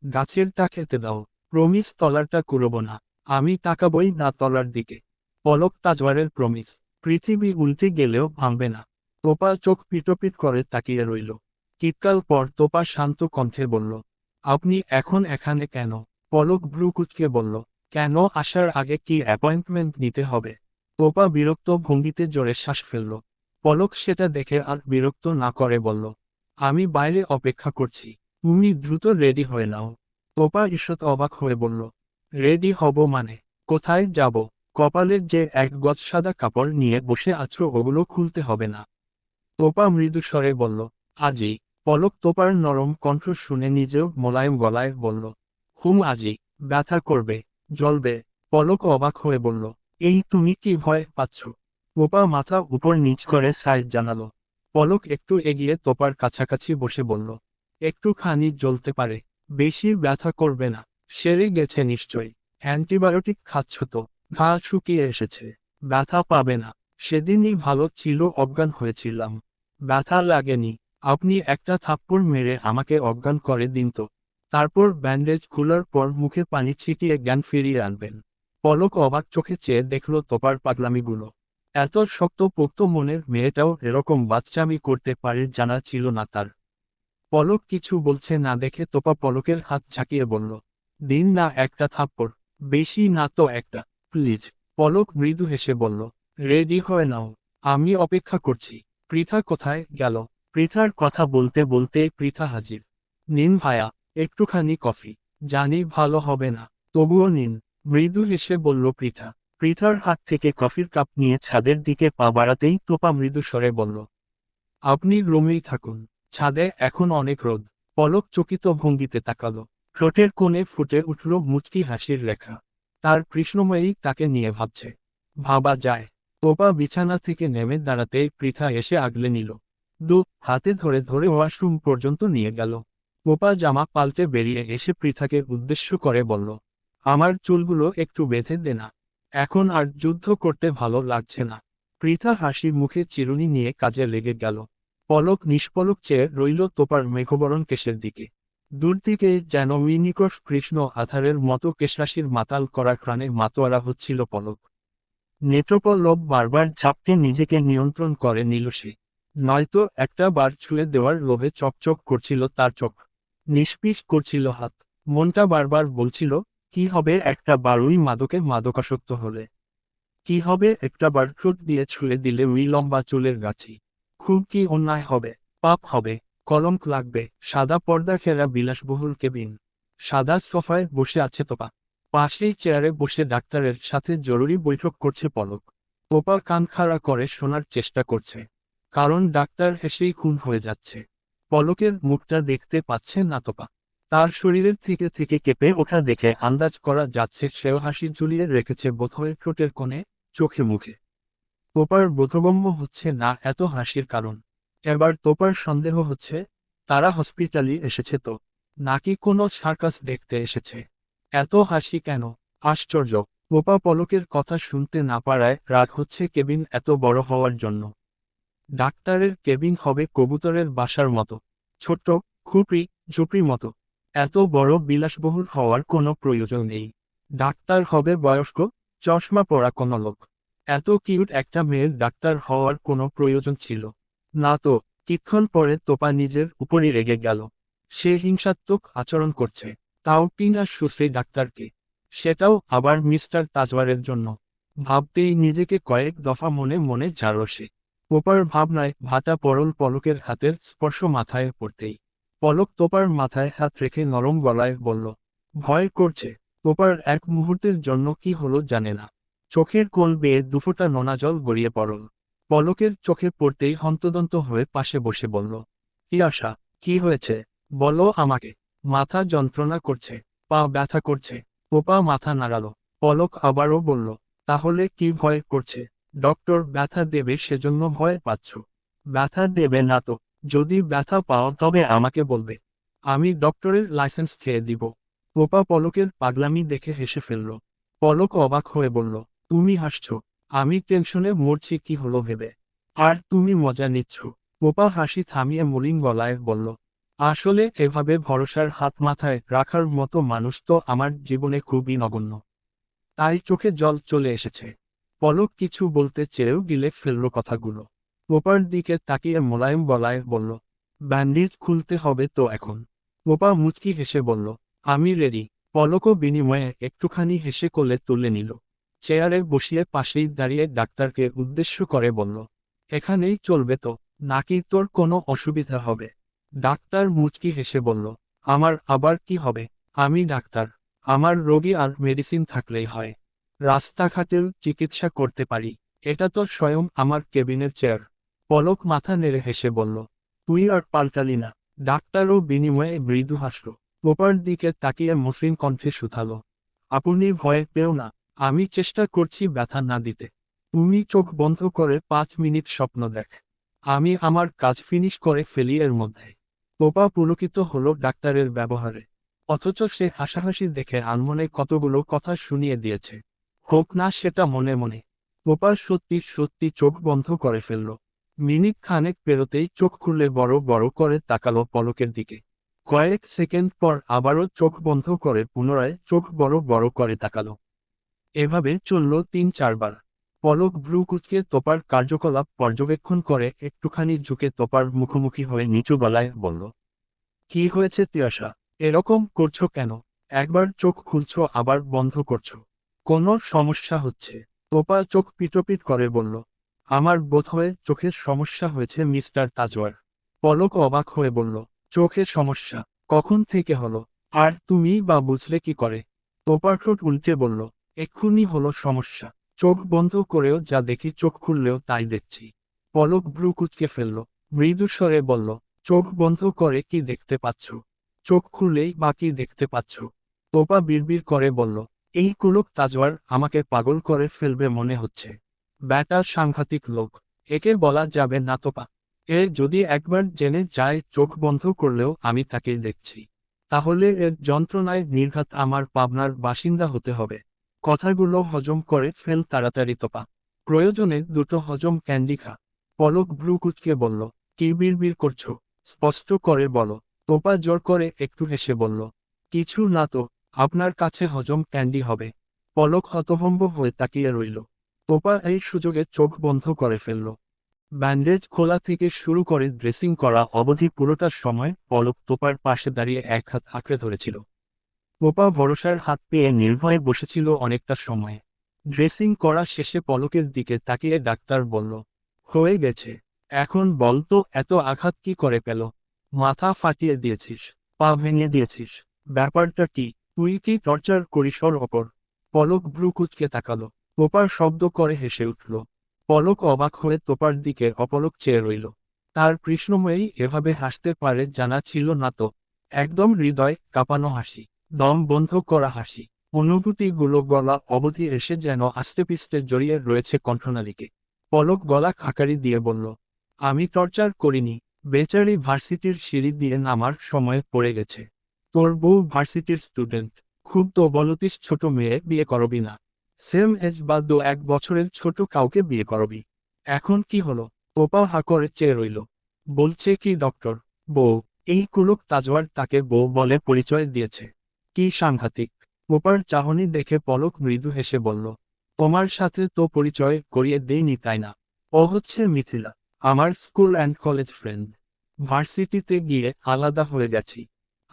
গাছেরটা খেতে দাও, প্রমিস তলারটা কুড়োব না। আমি তাকাবই না তলার দিকে। পলক তাজওয়ারের প্রমিস। পৃথিবী উল্টে গেলেও ভাঙবে না। তোপা চোখ পিটোপিট করে তাকিয়ে রইল। কিতকাল পর তোপা শান্ত কণ্ঠে বলল, আপনি এখন এখানে কেন? পলক ভ্রু কুঁচকে বলল, কেন আসার আগে কি অ্যাপয়েন্টমেন্ট নিতে হবে? তোপা বিরক্ত ভঙ্গিতে জোরে শ্বাস ফেলল। পলক সেটা দেখে আর বিরক্ত না করে বলল, আমি বাইরে অপেক্ষা করছি, তুমি দ্রুত রেডি হয়ে নাও। তোপা ঈষৎ অবাক হয়ে বলল, রেডি হব মানে? কোথায় যাব? কপালের যে এক গজ সাদা কাপড় নিয়ে বসে আছো ওগুলো খুলতে হবে না? তোপা মৃদু স্বরে বলল, আজই। পলক তোপার নরম কণ্ঠ শুনে নিজেও মোলায়েম গলায় বলল, হুম আজই। ব্যথা করবে, জ্বলবে? পলক অবাক হয়ে বলল, এই তুমি কি ভয় পাচ্ছ? তোপা মাথা উপর নিচ করে সাইজ জানালো। পলক একটু এগিয়ে তোপার কাছাকাছি বসে বলল, একটুখানি জ্বলতে পারে, বেশি ব্যথা করবে না। সেরে গেছে নিশ্চয়ই? অ্যান্টিবায়োটিক খাচ্ছ তো? ঘা শুকিয়ে এসেছে। ব্যথা পাবে না। সেদিনই ভালো ছিল অজ্ঞান হয়েছিলাম। ব্যথা লাগেনি। আপনি একটা থাপ্পড় মেরে আমাকে অজ্ঞান করে দিন তো। তারপর ব্যান্ডেজ খোলার পর মুখে পানি ছিটিয়ে জ্ঞান ফিরিয়ে আনবেন। পলক অবাক চোখে চেয়ে দেখল তোপার পাগলামিগুলো। এত শক্তপোক্ত মনের মেয়েটাও এরকম বাচ্চামি করতে পারে জানা ছিল না তার। পলক কিছু বলছে না দেখে তোপা পলকের হাত ঝাঁকিয়ে বলল, দিন না একটা থাপ্পড়, বেশি না তো একটা, প্লিজ। পলক মৃদু হেসে বলল, রেডি হয়ে নাও, আমি অপেক্ষা করছি। পৃথা কোথায় গেল? পৃথার কথা বলতে বলতে পৃথা হাজির। নিন ভায়া, একটুখানি কফি। জানি ভালো হবে না, তবুও নিন। মৃদু হেসে বলল পৃথা। পৃথার হাত থেকে কফির কাপ নিয়ে ছাদের দিকে পা বাড়াতেই তোপা মৃদু স্বরে বলল, আপনি রুমেই থাকুন, ছাদে এখন অনেক রোদ। পলক চকিত ভঙ্গিতে তাকালো। ঠোঁটের কোণে ফুটে উঠল মুচকি হাসির রেখা। তার কৃষ্ণময়ী তাকে নিয়ে ভাবছে। ভাবা যায়। তোপা বিছানা থেকে নেমে দাঁড়াতেই পৃথা এসে আগলে নিল। দু হাতে ধরে ধরে ওয়াশরুম পর্যন্ত নিয়ে গেল। তোপা জামা পাল্টে বেরিয়ে এসে পৃথাকে উদ্দেশ্য করে বলল, আমার চুলগুলো একটু বেঁধে দে না। এখন আর যুদ্ধ করতে ভালো লাগছে না। পৃথা হাসি মুখে চিরুনি নিয়ে কাজে লেগে গেল। পলক নিষ্পলক চেয়ে রইল তোপার মেঘবরণ কেশের দিকে। দূর থেকে যেন মিনিকশ কৃষ্ণ আধারের মতো কেশরাশির মাতাল করা ঘ্রাণে মাতোয়ারা হচ্ছিল পলক। নেত্রপল্লব বারবার ঝাপটে নিজেকে নিয়ন্ত্রণ করে নিল সে। নয়তো একটা বার ছুঁয়ে দেওয়ার লোভে চকচক করছিল তার চোখ। নিষ্পিস করছিল হাত। মনটা বারবার বলছিল, কি হবে একটা বারুই মাদকে মাদকাসক্ত হলে? কি হবে একটা বার ঠোঁট দিয়ে ছুঁয়ে দিলে ওই লম্বা চুলের গাছি? খুব কি অন্যায় হবে? পাপ হবে? কলঙ্ক লাগবে? সাদা পর্দা ঘেরা বিলাসবহুল কেবিন। সাদা সোফায় বসে আছে তোপা। পাশেই চেয়ারে বসে ডাক্তারের সাথে জরুরি বৈঠক করছে পলক। তোপা কান খাড়া করে শোনার চেষ্টা করছে। কারণ ডাক্তার হেসেই খুন হয়ে যাচ্ছে। পলকের মুখটা দেখতে পাচ্ছে না তোপা। তার শরীরের থেকে থেকে কেঁপে ওঠা দেখে আন্দাজ করা যাচ্ছে সেও হাসি ঝুলিয়ে রেখেছে বোধহয় ঠোঁটের কোণে, চোখে মুখে। তোপার বোধগম্য হচ্ছে না এত হাসির কারণ। এবার তোপার সন্দেহ হচ্ছে, তারা হসপিটালে এসেছে তো, নাকি কোনো সার্কাস দেখতে এসেছে। এত হাসি কেন? আশ্চর্য। তোপা পলকের কথা শুনতে না পারায় রাগ হচ্ছে কেবিন এত বড় হওয়ার জন্য। ডাক্তারের কেবিন হবে কবুতরের বাসার মতো, ছোট্ট, খুপড়ি, ঝুপড়ি মতো। এত বড় বিলাসবহুল হওয়ার কোনো প্রয়োজন নেই। ডাক্তার হবে বয়স্ক, চশমা পরা কোনো লোক। এত কিউট একটা মেয়ের ডাক্তার হওয়ার কোনো প্রয়োজন ছিল না তো। কিছুক্ষণ পরে তোপা নিজের উপরই রেগে গেল। সে হিংসাত্মক আচরণ করছে, তাও কিনা সুশ্রী ডাক্তারকে। সেটাও আবার মিস্টার তাজওয়ারের জন্য। ভাবতেই নিজেকে কয়েক দফা মনে মনে ঝাড়ল সে। তোপার ভাবনায় ভাটা পড়ল পলকের হাতের স্পর্শ মাথায় পড়তেই। পলক তোপার মাথায় হাত রেখে নরম গলায় বলল, ভয় করছে। তোপার এক মুহূর্তের জন্য কি হলো জানে না। চোখের কোল বেয়ে দুফোঁটা নোনা জল গড়িয়ে পড়ল। পলকের চোখে পড়তেই হন্তদন্ত হয়ে পাশে বসে বলল, কি আশা, কি হয়েছে? বলো আমাকে। মাথা যন্ত্রণা করছে, পা ব্যথা করছে। তোপা মাথা নাড়ালো। পলক আবারও বলল, তাহলে কি ভয় করছে? ডক্টর ব্যথা দেবে সেজন্য ভয় পাচ্ছ? ব্যথা দেবে না তো। যদি ব্যথা পাও তবে আমাকে বলবে। আমি ডক্টরের লাইসেন্স খেয়ে দিব। তোপা পলকের পাগলামি দেখে হেসে ফেলল। পলক অবাক হয়ে বলল, তুমি হাসছো? আমি টেনশনে মরছি কি হলো ভেবে। আর তুমি মজা নিচ্ছ। তোপা হাসি থামিয়ে মলিন গলায় বলল, আসলে এভাবে ভরসার হাত মাথায় রাখার মতো মানুষ তো আমার জীবনে খুবই নগণ্য। তাই চোখে জল চলে এসেছে। পলক কিছু বলতে চেয়েও গিলে ফেলল কথাগুলো। তোপার দিকে তাকিয়ে মোলায়েম গলায় বলল, ব্যান্ডেজ খুলতে হবে তো এখন? তোপা মুচকি হেসে বলল, আমি রেডি। পলকও বিনিময়ে একটুখানি হেসে কোলে তুলে নিল। চেয়ারে বসিয়ে পাশেই দাঁড়িয়ে ডাক্তারকে উদ্দেশ্য করে বলল, এখানেই চলবে তো, নাকি তোর কোনো অসুবিধা হবে? ডাক্তার মুচকি হেসে বলল, আমার আবার কি হবে? আমি ডাক্তার। আমার রোগী আর মেডিসিন থাকলেই হয়। রাস্তাঘাটেও চিকিৎসা করতে পারি। এটা তো স্বয়ং আমার কেবিনের চেয়ার। পলক মাথা নেড়ে হেসে বলল, তুই আর পাল্টালি না। ডাক্তারও বিনিময়ে মৃদু হাসল। তোপার দিকে তাকিয়ে মসৃণ কণ্ঠে শুধালো, আপনি ভয় পেও না। আমি চেষ্টা করছি ব্যথা না দিতে। তুমি চোখ বন্ধ করে 5 মিনিট স্বপ্ন দেখ। আমি আমার কাজ ফিনিশ করে ফেলি এর মধ্যে। তোপা পুলকিত হলো ডাক্তারের ব্যবহারে। অথচ সে হাসাহাসি দেখে আনমনে কতগুলো কথা শুনিয়ে দিয়েছে। হোক না সেটা মনে মনে। গোপাল সত্যি সত্যি চোখ বন্ধ করে ফেলল। মিনিট খানেক পেরোতেই চোখ খুলে বড় বড় করে তাকালো পলকের দিকে। কয়েক সেকেন্ড পর আবারও চোখ বন্ধ করে পুনরায় চোখ বড় বড় করে তাকালো। এভাবে চলল ৩-৪ বার। পলক ভ্রু কুঁচকে তোপার কার্যকলাপ পর্যবেক্ষণ করে একটুখানি ঝুঁকে তোপার মুখোমুখি হয়ে নিচু গলায় বলল, কি হয়েছে তিয়াশা? এরকম করছো কেন? একবার চোখ খুলছো আবার বন্ধ করছো। কোনো সমস্যা হচ্ছে? তোপা চোখ পিটপিট করে বলল, আমার বোধহয় চোখের সমস্যা হয়েছে মিস্টার তাজওয়ার। পলক অবাক হয়ে বলল, চোখের সমস্যা? কখন থেকে হলো? আর তুমি বা বুঝলে কি করে? তোপার ঠোঁট উল্টে বলল, এক্ষুনি হলো সমস্যা। চোখ বন্ধ করেও যা দেখি চোখ খুললেও তাই দেখছি। পলক ভ্রু কুঁচকে ফেলল, মৃদু স্বরে বলল, চোখ বন্ধ করে কি দেখতে পাচ্ছ? চোখ খুললেই বা কি দেখতে পাচ্ছ? তোপা বিড়বিড় করে বলল, এই কুলক তাজওয়ার আমাকে পাগল করে ফেলবে মনে হচ্ছে। ব্যাটা সাংঘাতিক লোক। একে বলা যাবে না তোপা। এ যদি একবার জেনে যায় চোখ বন্ধ করলেও আমি তাকেই দেখছি, তাহলে এর যন্ত্রণায় নির্ঘাত আমার পাবনার বাসিন্দা হতে হবে। কথাগুলো হজম করে ফেল তাড়াতাড়ি তোপা। প্রয়োজনে দুটো হজম ক্যান্ডি খা। পলক ভ্রু কুঁচকে বলল, কি বিড়বিড় করছো? স্পষ্ট করে বলো। তোপা জোর করে একটু হেসে বলল, কিছু না তো, আপনার কাছে হজম ক্যান্ডি হবে। পলক হতভম্ব হয়ে তাকিয়ে রইল। তোপা এই সুযোগে চোখ বন্ধ করে ফেলল। ব্যান্ডেজ খোলা থেকে শুরু করে ড্রেসিং করা অবধি পুরোটার সময় পলক তোপার পাশে দাঁড়িয়ে এক হাত আঁকড়ে ধরেছিল। তোপা ভরসার হাত পেয়ে নির্ভয়ে বসেছিল অনেকটা সময়। ড্রেসিং করা শেষে পলকের দিকে তাকিয়ে ডাক্তার বলল, হয়ে গেছে। এখন বল তো এত আঘাত কি করে পেল? মাথা ফাটিয়ে দিয়েছিস? পা ভেঙে দিয়েছিস? ব্যাপারটা কি? তুই কি টর্চার করিস ওর ওপর? পলক ভ্রু কুঁচকে তাকালো। তোপার শব্দ করে হেসে উঠল। পলক অবাক হয়ে তোপার দিকে অপলক চেয়ে রইল। তার কৃষ্ণময়ী এভাবে হাসতে পারে জানা ছিল না তো। একদম হৃদয় কাঁপানো হাসি, দম বন্ধ করা হাসি। অনুভূতিগুলো গলা অবধি এসে যেন আস্তেপিস্তে জড়িয়ে রয়েছে কণ্ঠনালীকে। পলক গলা খাকারি দিয়ে বলল, আমি টর্চার করিনি। বেচারি ভার্সিটির সিঁড়ি দিয়ে নামার সময় পড়ে গেছে। তোর বউ ভার্সিটির স্টুডেন্ট। খুব তো বলতিস ছোট মেয়ে বিয়ে করবি না। সেম এজ বা 1 বছরের ছোট কাউকে বিয়ে করবি। এখন কি হলো? তোপা হা করে চেয়ে রইল। বলছে কি ডক্টর? বউ? এই কুলক তাজওয়ার তাকে বউ বলে পরিচয় দিয়েছে। কি সাংঘাতিক। তোপার চাহনি দেখে পলক মৃদু হেসে বলল, তোমার সাথে তো পরিচয় করিয়ে দেইনি তাই না? ও হচ্ছে মিথিলা, আমার স্কুল অ্যান্ড কলেজ ফ্রেন্ড। ভার্সিটিতে গিয়ে আলাদা হয়ে গেছি।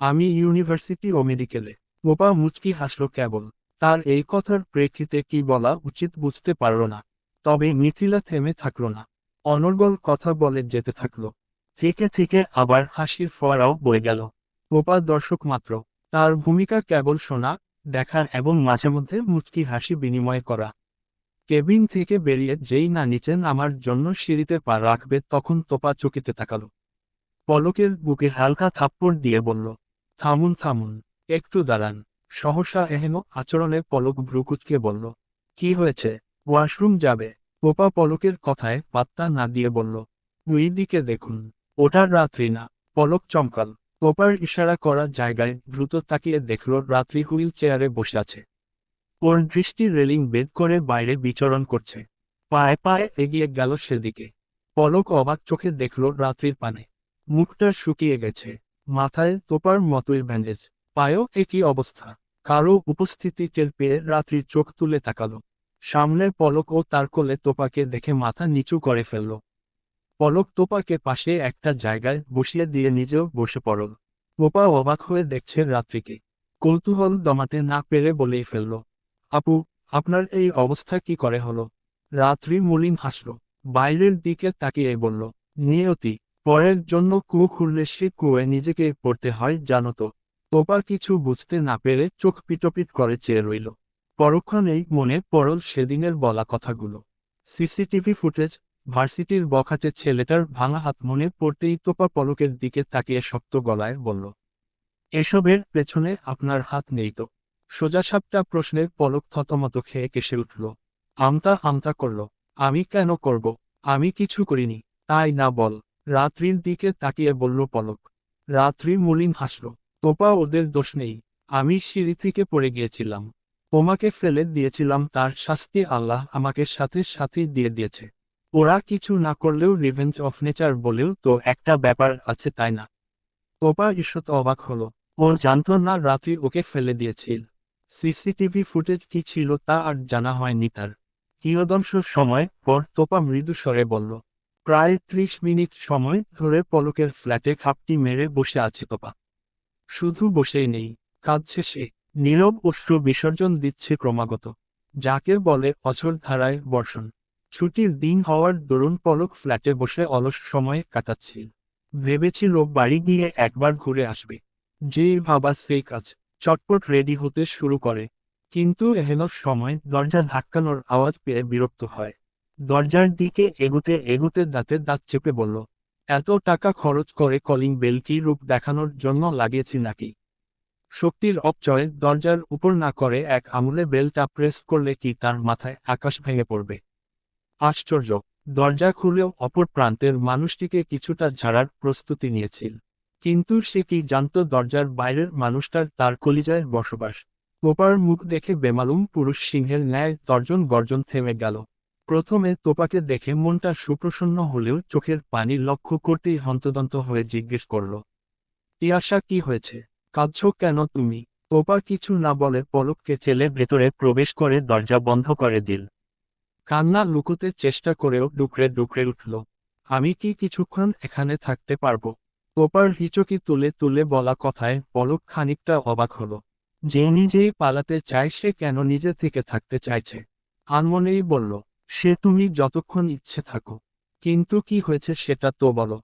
আমি ইউনিভার্সিটি ও মেডিকেলে। তোপা মুচকি হাসল কেবল। তার এই কথার প্রেক্ষিতে কি বলা উচিত বুঝতে পারল না। তবে মিথিলা থেমে থাকল না। অনর্গল কথা বলে যেতে থাকল। থেকে থেকে আবার হাসির ফোয়ারাও বয়ে গেল। তোপা দর্শক মাত্র। তার ভূমিকা কেবল শোনা, দেখা এবং মাঝে মধ্যে মুচকি হাসি বিনিময় করা। কেবিন থেকে বেরিয়ে যেই না নিচে নামার জন্য সিঁড়িতে পা রাখবে তখন তোপা চকিতে তাকালো। পলকের বুকে হালকা থাপ্পড় দিয়ে বলল, থামুন থামুন, একটু দাঁড়ান। সহসা এহেন আচরণে পলক ভ্রুকুচকে বলল, কি হয়েছে? ওয়াশরুম যাবে? তোপা পলকের কথায় পাত্তা না দিয়ে বলল, ওই দিকে দেখুন। ওটা রাত্রি না। পলক চমকাল। তোপার ইশারা করা জায়গায় দ্রুত তাকিয়ে দেখল রাত্রি হুইল চেয়ারে বসে আছে। ওর দৃষ্টি রেলিং বেদ করে বাইরে বিচরণ করছে। পায়ে পায়ে এগিয়ে গেল সেদিকে। পলক অবাক চোখে দেখল রাত্রির পানে। মুখটা শুকিয়ে গেছে। মাথায় তোপার মতোই ব্যান্ডেজ। পায়েও একই অবস্থা। কারো উপস্থিতি টের পেয়ে রাত্রির চোখ তুলে তাকালো। সামনে পলক ও তার কোলে তোপাকে দেখে মাথা নিচু করে ফেলল। পলক তোপাকে পাশে একটা জায়গায় বসিয়ে দিয়ে নিজেও বসে পড়ল। তোপা অবাক হয়ে দেখছে রাত্রিকে। কৌতূহল দমাতে না পেরে বলেই ফেলল, আপু, আপনার এই অবস্থা কি করে হলো? রাত্রি মলিন হাসল। বাইরের দিকে তাকিয়ে বলল, নিয়তি, পরের জন্য কুয়ো খুললে সে কুয়োয় নিজেকে পড়তে হয় জানো তো। তোপা কিছু বুঝতে না পেরে চোখ পিটপিট করে চেয়ে রইল। পরক্ষণেই মনে পড়ল সেদিনের বলা কথাগুলো। সিসিটিভি ফুটেজ, ভার্সিটির বখাটে ছেলেটার ভাঙা হাত মনে পড়তেই তোপা পলকের দিকে তাকিয়ে শক্ত গলায় বলল, এসবের পেছনে আপনার হাত নেই তো? সোজাসাপটা প্রশ্নের পলক থতমত খেয়ে কেসে উঠল। আমতা আমতা করল, আমি কেন করব? আমি কিছু করিনি। তাই না বল। রাত্রির দিকে তাকিয়ে বলল পলক। রাত্রি মলিন হাসল। তোপা ওদের দোষ নেই, আমি সিঁড়ি থেকে পড়ে গিয়েছিলাম। তোমাকে ফেলে দিয়েছিলাম, তার শাস্তি আল্লাহ আমাকে সাথে সাথেই দিয়ে দিয়েছে। ওরা কিছু না করলেও রিভেঞ্জ অফ নেচার বলেও তো একটা ব্যাপার আছে, তাই না? তোপা ঈষৎ অবাক হলো। ও জানতো না রাফি ওকে ফেলে দিয়েছিল। সিসিটিভি ফুটেজ কি ছিল তা আর জানা হয়নি তার। কিয়দংশ সময় পর তোপা মৃদু স্বরে বলল, প্রায় 30 মিনিট সময় ধরে পলকের ফ্ল্যাটে খাপটি মেরে বসে আছে তোপা। শুধু বসেই নেই, কাঁদছে সে। নীরব অশ্রু বিসর্জন দিচ্ছে ক্রমাগত। যাকে বলে অঝোর ধারায় বর্ষণ। ছুটির দিন হওয়ার দরুন পলক ফ্ল্যাটে বসে অলস সময় কাটাচ্ছিল। ভেবেছিল বাড়ি গিয়ে একবার ঘুরে আসবে। যেই ভাবা সেই কাজ। চটপট রেডি হতে শুরু করে। কিন্তু এহেন সময় দরজা ধাক্কানোর আওয়াজ পেয়ে বিরক্ত হয়। দরজার দিকে এগুতে এগুতে দাঁতে দাঁত চেপে বলল, এত টাকা খরচ করে কলিং বেল কি রূপ দেখানোর জন্য লাগিয়েছি নাকি? শক্তির অপচয় দরজার উপর না করে এক আঙুলে বেলটা প্রেস করলে কি তার মাথায় আকাশ ভেঙে পড়বে? আশ্চর্য! দরজা খুলেও অপর প্রান্তের মানুষটিকে কিছুটা ঝাড়ার প্রস্তুতি নিয়েছিল। কিন্তু সে কি জানত দরজার বাইরের মানুষটার তার কলিজায় বসবাস। তোপার মুখ দেখে বেমালুম পুরুষ সিংহের ন্যায় তর্জন গর্জন থেমে গেল। প্রথমে তোপাকে দেখে মনটা সুপ্রসন্ন হলেও চোখের পানি লক্ষ্য করতেই হন্তদন্ত হয়ে জিজ্ঞেস করল, তিয়াশা, কি হয়েছে? কাঁদছো কেন তুমি? তোপা কিছু না বলে পলককে ঠেলে ভেতরে প্রবেশ করে দরজা বন্ধ করে দিল। কান্না লুকোতে চেষ্টা করেও ডুকরে ডুকরে উঠল। আমি কি কিছুক্ষণ এখানে থাকতে পারবো? তোপার হিচকি তুলে তুলে বলা কথায় পলক খানিকটা অবাক হলো। যে নিজেই পালাতে চায় সে কেন নিজে থেকে থাকতে চাইছে? আনমনেই বলল, সে তুমি যতক্ষণ ইচ্ছে থাকো। কিন্তু কি হয়েছে সেটা তো বলো।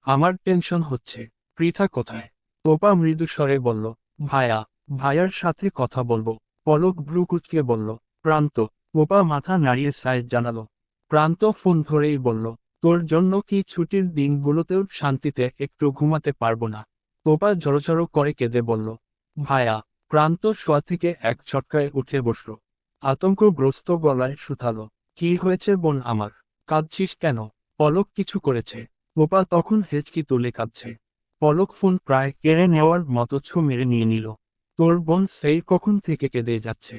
আমার টেনশন হচ্ছে। পৃথা কোথায়? তোপা মৃদু স্বরে বলল, ভায়া। ভাইয়ার সাথে কথা বলবো। পলক ভ্রু কুঁচকে বলল, প্রান্ত। তোপা মাথা নাড়িয়ে সাইজ জানালো। প্রান্ত ফোন ধরেই বলল, তোর জন্য কি ছুটির দিনগুলোতেও শান্তিতে একটু ঘুমাতে পারবো না? তোপা জড়োজড়ো করে কেঁদে বলল, ভায়া। প্রান্ত শোয়া থেকে এক ঝটকায় উঠে বসল। আতঙ্কগ্রস্ত গলায় শুধালো, কি হয়েছে বোন আমার? কাঁদছিস কেন? পলক কিছু করেছে? তোপা তখন হেঁচকি তুলে কাঁদছে। পলক ফোন প্রায় কেড়ে নেওয়ার মতো ছো মেরে নিয়ে নিল। তোর বোন সেই কখন থেকে কেঁদে যাচ্ছে।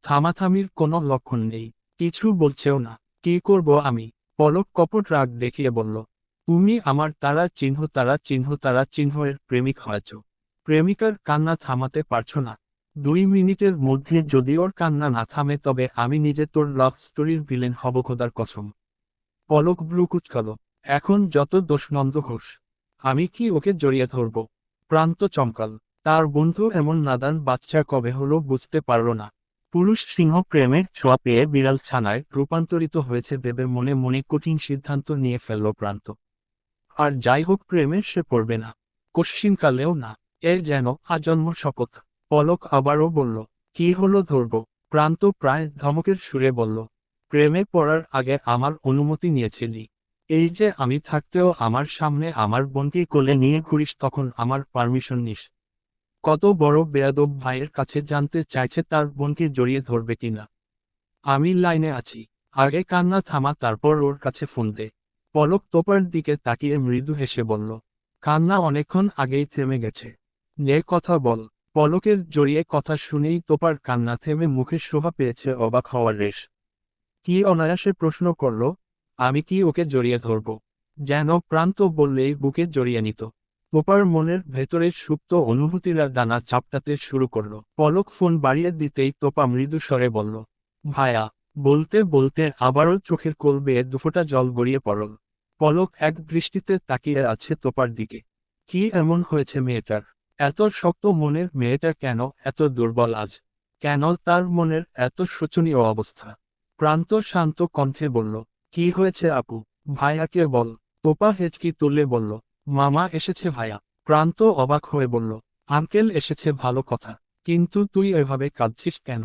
থামাথামির কোনো লক্ষণ নেই। কিছু বলছেও না। কি করব আমি? পলক কপট রাগ দেখিয়ে বলল, তুমি আমার তারা চিহ্ন তারা চিহ্ন তারা চিহ্নের প্রেমিক হয়েছ। প্রেমিকার কান্না থামাতে পারছো না। 2 মিনিটের মধ্যে যদি ওর কান্না না থামে তবে আমি নিজে তোর লাভ স্টোরির ভিলেন হব, খোদার কসম। পলক ব্রু কুঁচকাল। এখন যত দোষ নন্দ ঘোষ। আমি কি ওকে জড়িয়ে ধরব? প্রান্ত চমকাল। তার বন্ধু এমন নাদান বাচ্চা কবে হলো বুঝতে পারল না। পুরুষ সিংহ প্রেমের ছোঁয়া পেয়ে বিড়াল ছানায় রূপান্তরিত হয়েছে ভেবে মনে মনে কঠিন সিদ্ধান্ত নিয়ে ফেলল প্রান্ত। আর যাই হোক, প্রেমে সে পড়বে না। কশ্চিনকালেও না। এ যেন আজন্ম শপথ। পলক আবারও বলল, কি হলো ধরব? প্রান্ত প্রায় ধমকের সুরে বলল, প্রেমে পড়ার আগে আমার অনুমতি নিয়েছিলি। এই যে আমি থাকতেও আমার সামনে আমার বোনকে কোলে নিয়ে ঘুরিস, তখন আমার পারমিশন নিস? কত বড় বেয়াদব! ভাইয়ের কাছে জানতে চাইছে তার বোনকে জড়িয়ে ধরবে কিনা। আমি লাইনে আছি। আগে কান্না থামা, তারপর ওর কাছে ফোন দে। পলক তোপার দিকে তাকিয়ে মৃদু হেসে বলল, কান্না অনেকক্ষণ আগেই থেমে গেছে। নে কথা বল। পলকের জড়িয়ে কথা শুনেই তোপার কান্না থেমে মুখে শোভা পেয়েছে অবাক হওয়ার রেশ। কি অনায়াসে প্রশ্ন করল, আমি কি ওকে জড়িয়ে ধরব? যেন প্রান্ত বললেই বুকে জড়িয়ে নিত। তোপার মনের ভেতরের সুপ্ত অনুভূতিরা ডানা চাপটাতে শুরু করল। পলক ফোন বাড়িয়ে দিতেই তোপা মৃদু স্বরে বলল, ভায়া। বলতে বলতে আবারও চোখের কোল বেয়ে দুফোঁটা জল গড়িয়ে পড়ল। পলক এক দৃষ্টিতে তাকিয়ে আছে তোপার দিকে। কি এমন হয়েছে মেয়েটার? এত শক্ত মনের মেয়েটা কেন এত দুর্বল আজ? কেন তার মনের এত শোচনীয় অবস্থা? প্রান্ত শান্ত কণ্ঠে বলল, কি হয়েছে আপু? ভাইয়াকে বল। তোপা হেঁচকি তুলে বলল, মামা এসেছে ভাইয়া। প্রান্ত অবাক হয়ে বলল, আঙ্কেল এসেছে ভালো কথা। কিন্তু তুই এভাবে কাঁদছিস কেন?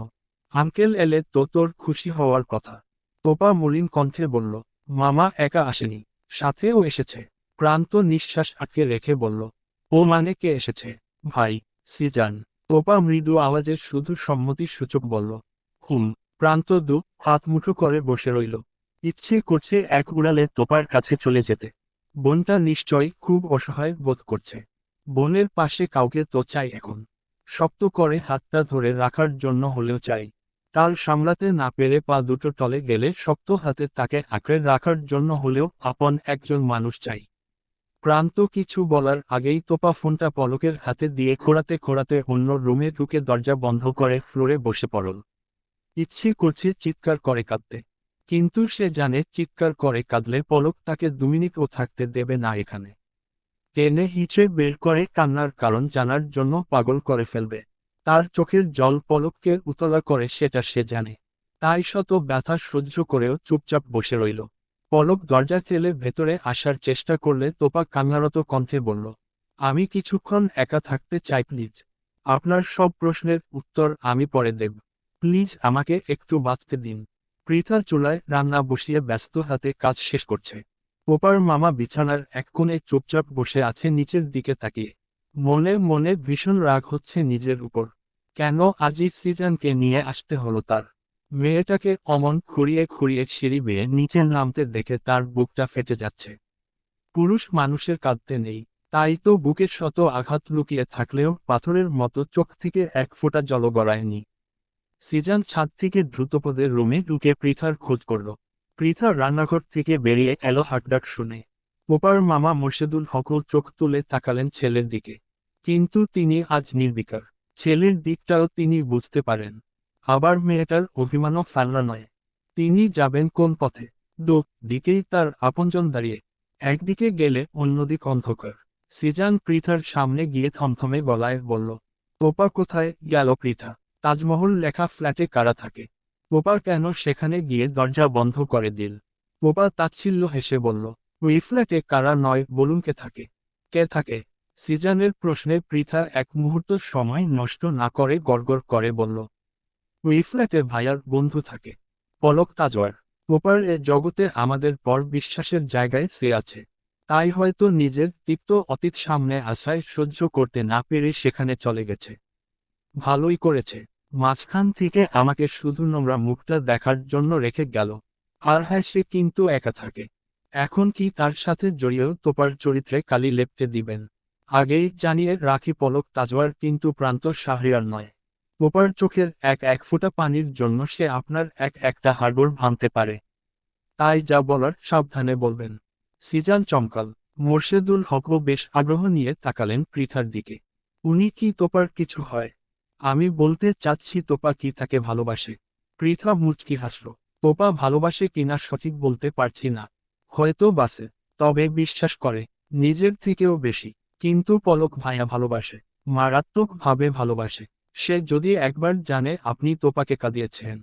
আঙ্কেল এলে তো তোর খুশি হওয়ার কথা। তোপা মলিন কণ্ঠে বলল, মামা একা আসেনি, সাথেও এসেছে। প্রান্ত নিঃশ্বাস আটকে রেখে বলল, ও মানে কে এসেছে? ভাই, সিজান। তোপা মৃদু আওয়াজে শুধু সম্মতি সূচক বলল, হুম। প্রান্ত দু হাত মুঠো করে বসে রইল। ইচ্ছে করছে এক উড়ালে তোপার কাছে চলে যেতে। বোনটা নিশ্চয় খুব অসহায় বোধ করছে। বোনের পাশে কাউকে তো চাই এখন। শক্ত করে হাতটা ধরে রাখার জন্য হলেও চাই। টাল সামলাতে না পেরে পা দুটো টলে গেলে শক্ত হাতে তাকে আঁকড়ে রাখার জন্য হলেও আপন একজন মানুষ চাই। প্রান্ত কিছু বলার আগেই তোপা ফোনটা পলকের হাতে দিয়ে খোঁড়াতে খোঁড়াতে অন্য রুমে ঢুকে দরজা বন্ধ করে ফ্লোরে বসে পড়ল। ইচ্ছে করছে চিৎকার করে কাঁদতে, কিন্তু সে জানে চিৎকার করে কাঁদলে পলক তাকে 2 মিনিটও থাকতে দেবে না এখানে। টেনে হিঁচড়ে বের করে কান্নার কারণ জানার জন্য পাগল করে ফেলবে। তার চোখের জল পলককে উতলা করে সেটা সে জানে। তাই শত ব্যথা সহ্য করেও চুপচাপ বসে রইল। পলক দরজা ঠেলে ভেতরে আসার চেষ্টা করলে তোপা কান্নারত কণ্ঠে বলল, আমি কিছুক্ষণ একা থাকতে চাই প্লিজ। আপনার সব প্রশ্নের উত্তর আমি পরে দেব। প্লিজ আমাকে একটু বাঁচতে দিন। পৃথা চুলায় রান্না বসিয়ে ব্যস্ত হাতে কাজ শেষ করছে। পোপার মামা বিছানার এক কোণে চুপচাপ বসে আছে নিচের দিকে তাকিয়ে। মনে মনে ভীষণ রাগ হচ্ছে নিজের উপর। কেন আজই সৃজনকে নিয়ে আসতে হলো তার। মেয়েটাকে অমন খুঁড়িয়ে খুঁড়িয়ে সিঁড়ি বেয়ে নিচে নামতে দেখে তার বুকটা ফেটে যাচ্ছে। পুরুষ মানুষের কাঁদতে নেই, তাই তো বুকের শত আঘাত লুকিয়ে থাকলেও পাথরের মতো চোখ থেকে এক ফোঁটা জল গড়ায়নি। সিজান ছাদ থেকে দ্রুতপদে রুমে ঢুকে পৃথার খোঁজ করল। পৃথা রান্নাঘর থেকে বেরিয়ে এলো হাঁকডাক শুনে। পোপার মামা মোর্শেদুল হকও চোখ তুলে তাকালেন ছেলের দিকে। কিন্তু তিনি আজ নির্বিকার। ছেলের দিকটাও তিনি বুঝতে পারেন। আবার মেয়েটার অভিমানও ফেলনা নয়। তিনি যাবেন কোন পথে? দিকেই তার আপনজন দাঁড়িয়ে। একদিকে গেলে অন্যদিক অন্ধকার। সিজান পৃথার সামনে গিয়ে থমথমে গলায় বলল, পোপা কোথায় গেল পৃথা? তাজমহল লেখা ফ্ল্যাটে কারা থাকে? পোপা কেন সেখানে গিয়ে দরজা বন্ধ করে দিল? পোপা তাচ্ছিল্য হেসে বলল, ওই ফ্ল্যাটে কারা নয় বলুন কে থাকে? কে থাকে? সিজানের প্রশ্নে পৃথা এক মুহূর্ত সময় নষ্ট না করে গড়গড় করে বলল, ওই ফ্ল্যাটে ভাইয়ার বন্ধু থাকে, পলক তাজওয়ার। পোপার এ জগতে আমাদের পর বিশ্বাসের জায়গায় সে আছে। তাই হয়তো নিজের তিক্ত অতীত সামনে আসায় সহ্য করতে না পেরে সেখানে চলে গেছে। ভালোই করেছে। মাঝখান থেকে আমাকে শুধু নোংরা মুখটা দেখার জন্য রেখে গেল। আর হ্যাঁ, সে কিন্তু একা থাকে। এখন কি তার সাথে জড়িয়েও তোপার চরিত্রে কালি লেপটে দিবেন? আগেই জানিয়ে রাখি, পলক তাজওয়ার কিন্তু প্রান্ত শাহরিয়ার নয়। তোপার চোখের এক এক ফোঁটা পানির জন্য সে আপনার এক একটা হাড়গোড় ভাঙতে পারে। তাই যা বলার সাবধানে বলবেন। সিজান চমকাল। মোর্শেদুল হকও বেশ আগ্রহ নিয়ে তাকালেন পৃথার দিকে। উনি কি তোপার কিছু হয়? আমি বলতে চাচ্ছি তোপা কি তাকে ভালোবাসে? পৃথা মুচকি হাসল। তোপা ভালোবাসে কিনা সঠিক বলতে পারছি না। হয়তো বাসে, তবে বিশ্বাস করে নিজের থেকেও বেশি। কিন্তু পলক ভাইয়া ভালোবাসে, মারাত্মকভাবে ভালোবাসে। সে যদি একবার জানে আপনি তোপাকে কাঁদিয়েছেন,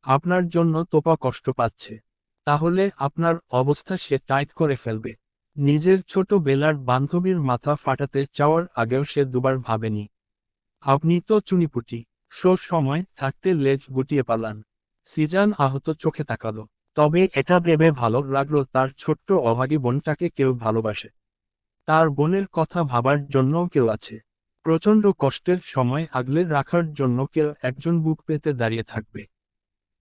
আপনার জন্য তোপা কষ্ট পাচ্ছে, তাহলে আপনার অবস্থা সে টাইট করে ফেলবে। নিজের ছোটবেলার বান্ধবীর মাথা ফাটাতে চাওয়ার আগেও সে দুবার ভাবেনি। আপনি তো চুনিপুটি, সময় থাকতে লেজ গুটিয়ে পালান। সিজান আহত চোখে তাকালো। তবে এটা ভেবে ভালো লাগলো তার ছোট্ট অভাগী বোনটাকে কেউ ভালোবাসে। তার বোনের কথা ভাবার জন্যও কেউ আছে। প্রচণ্ড কষ্টের সময় আগলে রাখার জন্য কেউ একজন বুক পেতে দাঁড়িয়ে থাকবে।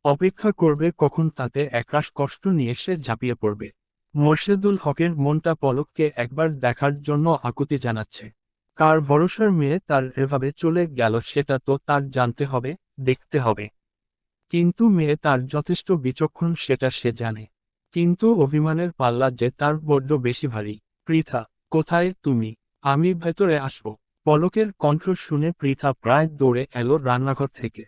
অপেক্ষা করবে কখন তাতে একরাশ কষ্ট নিয়ে সে ঝাঁপিয়ে পড়বে। মোর্শেদুল হকের মনটা পলককে একবার দেখার জন্য আকুতি জানাচ্ছে। কার ভরসার মেয়ে তার এভাবে চলে গেল সেটা তো তার জানতে হবে, দেখতে হবে। কিন্তু মেয়ে তার যথেষ্ট বিচক্ষণ সেটা সে জানে। কিন্তু অভিমানের পাল্লা যে তার বড্ড বেশি ভারী। পৃথা, কোথায় তুমি? আমি ভেতরে আসব। পলকের কণ্ঠ শুনে পৃথা প্রায় দৌড়ে এলো রান্নাঘর থেকে।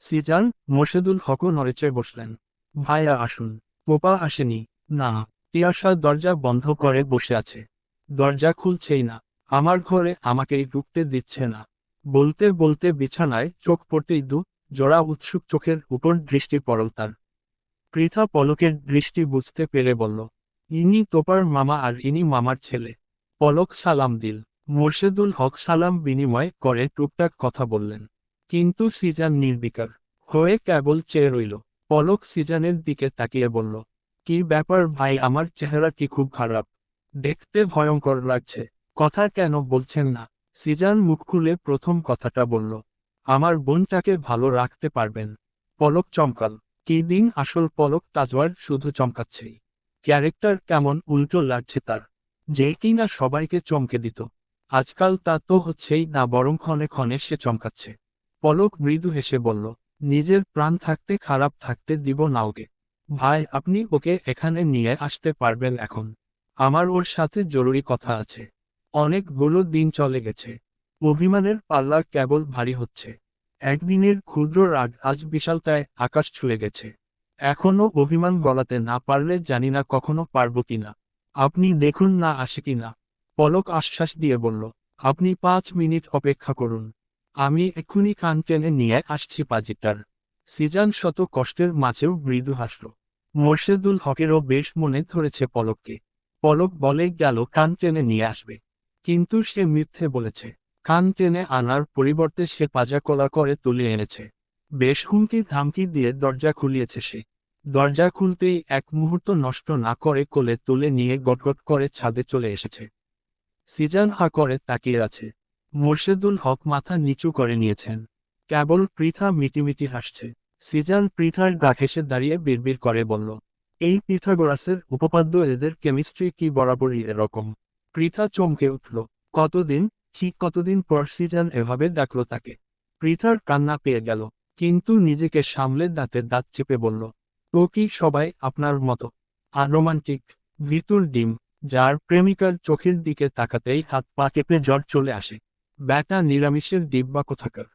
সিজান, মোর্শেদুল হকও নড়েচড়ে বসলেন। ভাইয়া আসুন। পোপা আসেনি? না। তিয়াশা দরজা বন্ধ করে বসে আছে। দরজা খুলছেই না। আমার ঘরে আমাকেই ঢুকতে দিচ্ছে না। বলতে বলতে বিছানায় চোখ পড়তেই জোড়া উৎসুক চোখের উপর দৃষ্টি পড়ল তার। পৃথা পলকের দৃষ্টি বুঝতে পেরে বলল, ইনি তোপার মামা আর ইনি মামার ছেলে। পলক সালাম দিল। মোর্শেদুল হক সালাম বিনিময় করে টুকটাক কথা বললেন। কিন্তু সিজান নির্বিকার হয়ে কেবল চেয়ে রইল। পলক সিজানের দিকে তাকিয়ে বলল, কি ব্যাপার ভাই, আমার চেহারা কি খুব খারাপ? দেখতে ভয়ঙ্কর লাগছে। কথা কেন বলছেন না? সিজান মুখ খুলে প্রথম কথাটা বলল, আমার বোনটাকে ভালো রাখতে পারবেন? পলক চমকাল। কি দিন আসল পলক তাজওয়ার শুধু চমকাচ্ছেই। ক্যারেক্টার কেমন উল্টো লাগছে তার, যেই কিনা সবাইকে চমকে দিত। আজকাল তা তো হচ্ছেই না, বরং ক্ষণে ক্ষণে সে চমকাচ্ছে। পলক মৃদু হেসে বলল, নিজের প্রাণ থাকতে খারাপ থাকতে দিব না ওকে। ভাই, আপনি ওকে এখানে নিয়ে আসতে পারবেন এখন? আমার ওর সাথে জরুরি কথা আছে। অনেকগুলো দিন চলে গেছে, অভিমানের পাল্লা কেবল ভারী হচ্ছে। একদিনের ক্ষুদ্র রাগ আজ বিশালতায় আকাশ ছুঁয়ে গেছে। এখনো অভিমান গলাতে না পারলে জানি না কখনো পারবো কিনা। আপনি দেখুন না আসে কিনা। পলক আশ্বাস দিয়ে বলল, আপনি 5 মিনিট অপেক্ষা করুন। আমি এক্ষুনি কান টেনে নিয়ে আসছি পাজিটার। সিজান শত কষ্টের মাঝেও মৃদু হাসল। মোর্শেদুল হকেরও বেশ মনে ধরেছে পলককে। পলক বলে গেল কান টেনে নিয়ে আসবে, কিন্তু সে মিথ্যে বলেছে। কান টেনে আনার পরিবর্তে সে পাজা কলা করে তুলে এনেছে। বেশ হুমকি ধামকি দিয়ে দরজা খুলিয়েছে সে। দরজা খুলতেই এক মুহূর্ত নষ্ট না করে কোলে তুলে নিয়ে গটগট করে ছাদে চলে এসেছে। সিজান হা করে তাকিয়ে আছে। মোর্শেদুল হক মাথা নিচু করে নিয়েছেন। কেবল পৃথা মিটিমিটি হাসছে। সিজান পৃথার গা ঘেঁষে দাঁড়িয়ে বিড়বিড় করে বলল, এই পিথাগোরাসের উপপাদ্য, এদের কেমিস্ট্রি কি বরাবরই এরকম? পৃথা চমকে উঠল। কতদিন, ঠিক কতদিন পর সিজান এভাবে ডাকলো তাকে। পৃথার কান্না পেয়ে গেল, কিন্তু নিজেকে সামলে দাঁতে দাঁত চেপে বলল, তো কি সবাই আপনার মতো আনরোমান্টিক, ভিতুর ডিম, যার প্রেমিকার চোখের দিকে তাকাতেই হাত পা কেঁপে জ্বর চলে আসে? ব্যাটা নিরামিষের ডিব্বা কোথাকার।